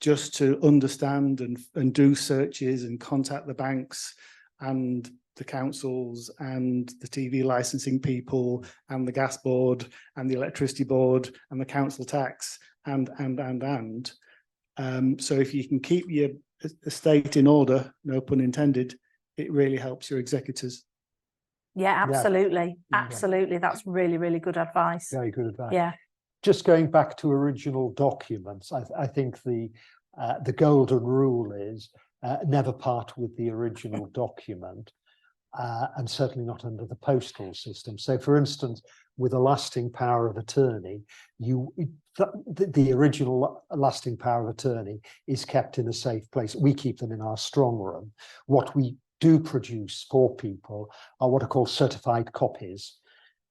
[SPEAKER 6] just to understand and do searches and contact the banks and the councils and the TV licensing people and the gas board and the electricity board and the council tax and. So if you can keep your estate in order, no pun intended, it really helps your executors.
[SPEAKER 3] yeah, absolutely.
[SPEAKER 2] Yeah.
[SPEAKER 3] Absolutely. That's really, really good advice.
[SPEAKER 2] Very good advice.
[SPEAKER 3] Yeah.
[SPEAKER 2] Just going back to original documents, I think the golden rule is never part with the original document, and certainly not under the postal system. So, for instance, with a lasting power of attorney, the original lasting power of attorney is kept in a safe place. We keep them in our strong room. What we do produce for people are what are called certified copies.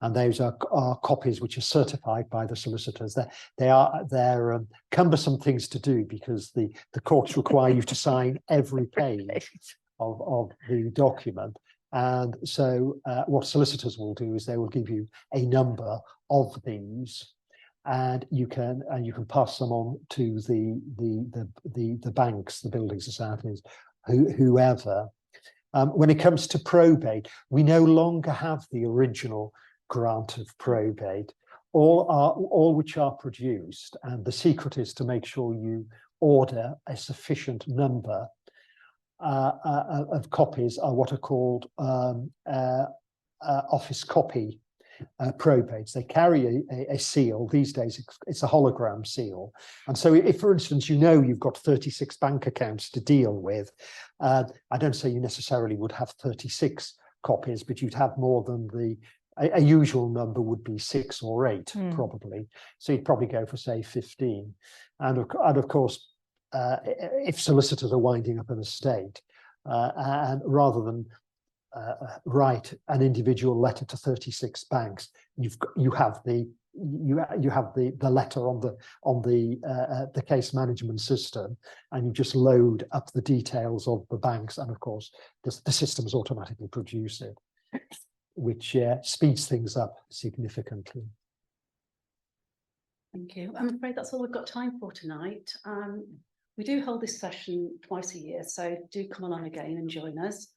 [SPEAKER 2] And those are copies which are certified by the solicitors. They're cumbersome things to do because the courts require you to sign every page of the document. And so what solicitors will do is they will give you a number of these, and you can pass them on to the banks, the building societies, whoever. When it comes to probate, we no longer have the original grant of probate. All which are produced, and the secret is to make sure you order a sufficient number of copies, are what are called office copy probates. They carry a seal. These days it's a hologram seal. And so if, for instance, you know you've got 36 bank accounts to deal with, I don't say you necessarily would have 36 copies, but you'd have more than a usual number would be 6 or 8 probably. So you'd probably go for, say, 15. And of course, if solicitors are winding up an estate, and rather than write an individual letter to 36 banks, you have the letter on the case management system, and you just load up the details of the banks, and of course the systems automatically produce it, which speeds things up significantly.
[SPEAKER 1] Thank you. I'm afraid that's all we've got time for tonight. We do hold this session twice a year, so do come along again and join us.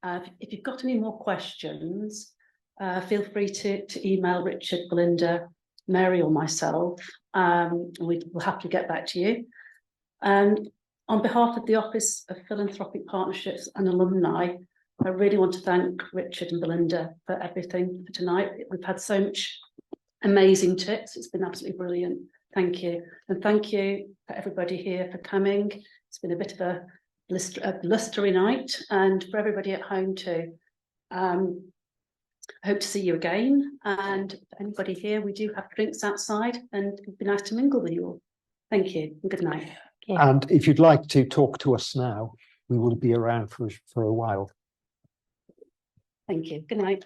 [SPEAKER 1] If you've got any more questions, feel free to email Richard, Belinda, Mary or myself. We'll happily get back to you. And on behalf of the Office of Philanthropic Partnerships and Alumni, I really want to thank Richard and Belinda for everything for tonight. We've had so much amazing tips. It's been absolutely brilliant. Thank you. And thank you for everybody here for coming. It's been a bit of a blustery night, and for everybody at home too. Hope to see you again. And for anybody here, we do have drinks outside, and it'd be nice to mingle with you all. Thank you and good night.
[SPEAKER 2] And if you'd like to talk to us now, we will be around for a while.
[SPEAKER 1] Thank you. Good night.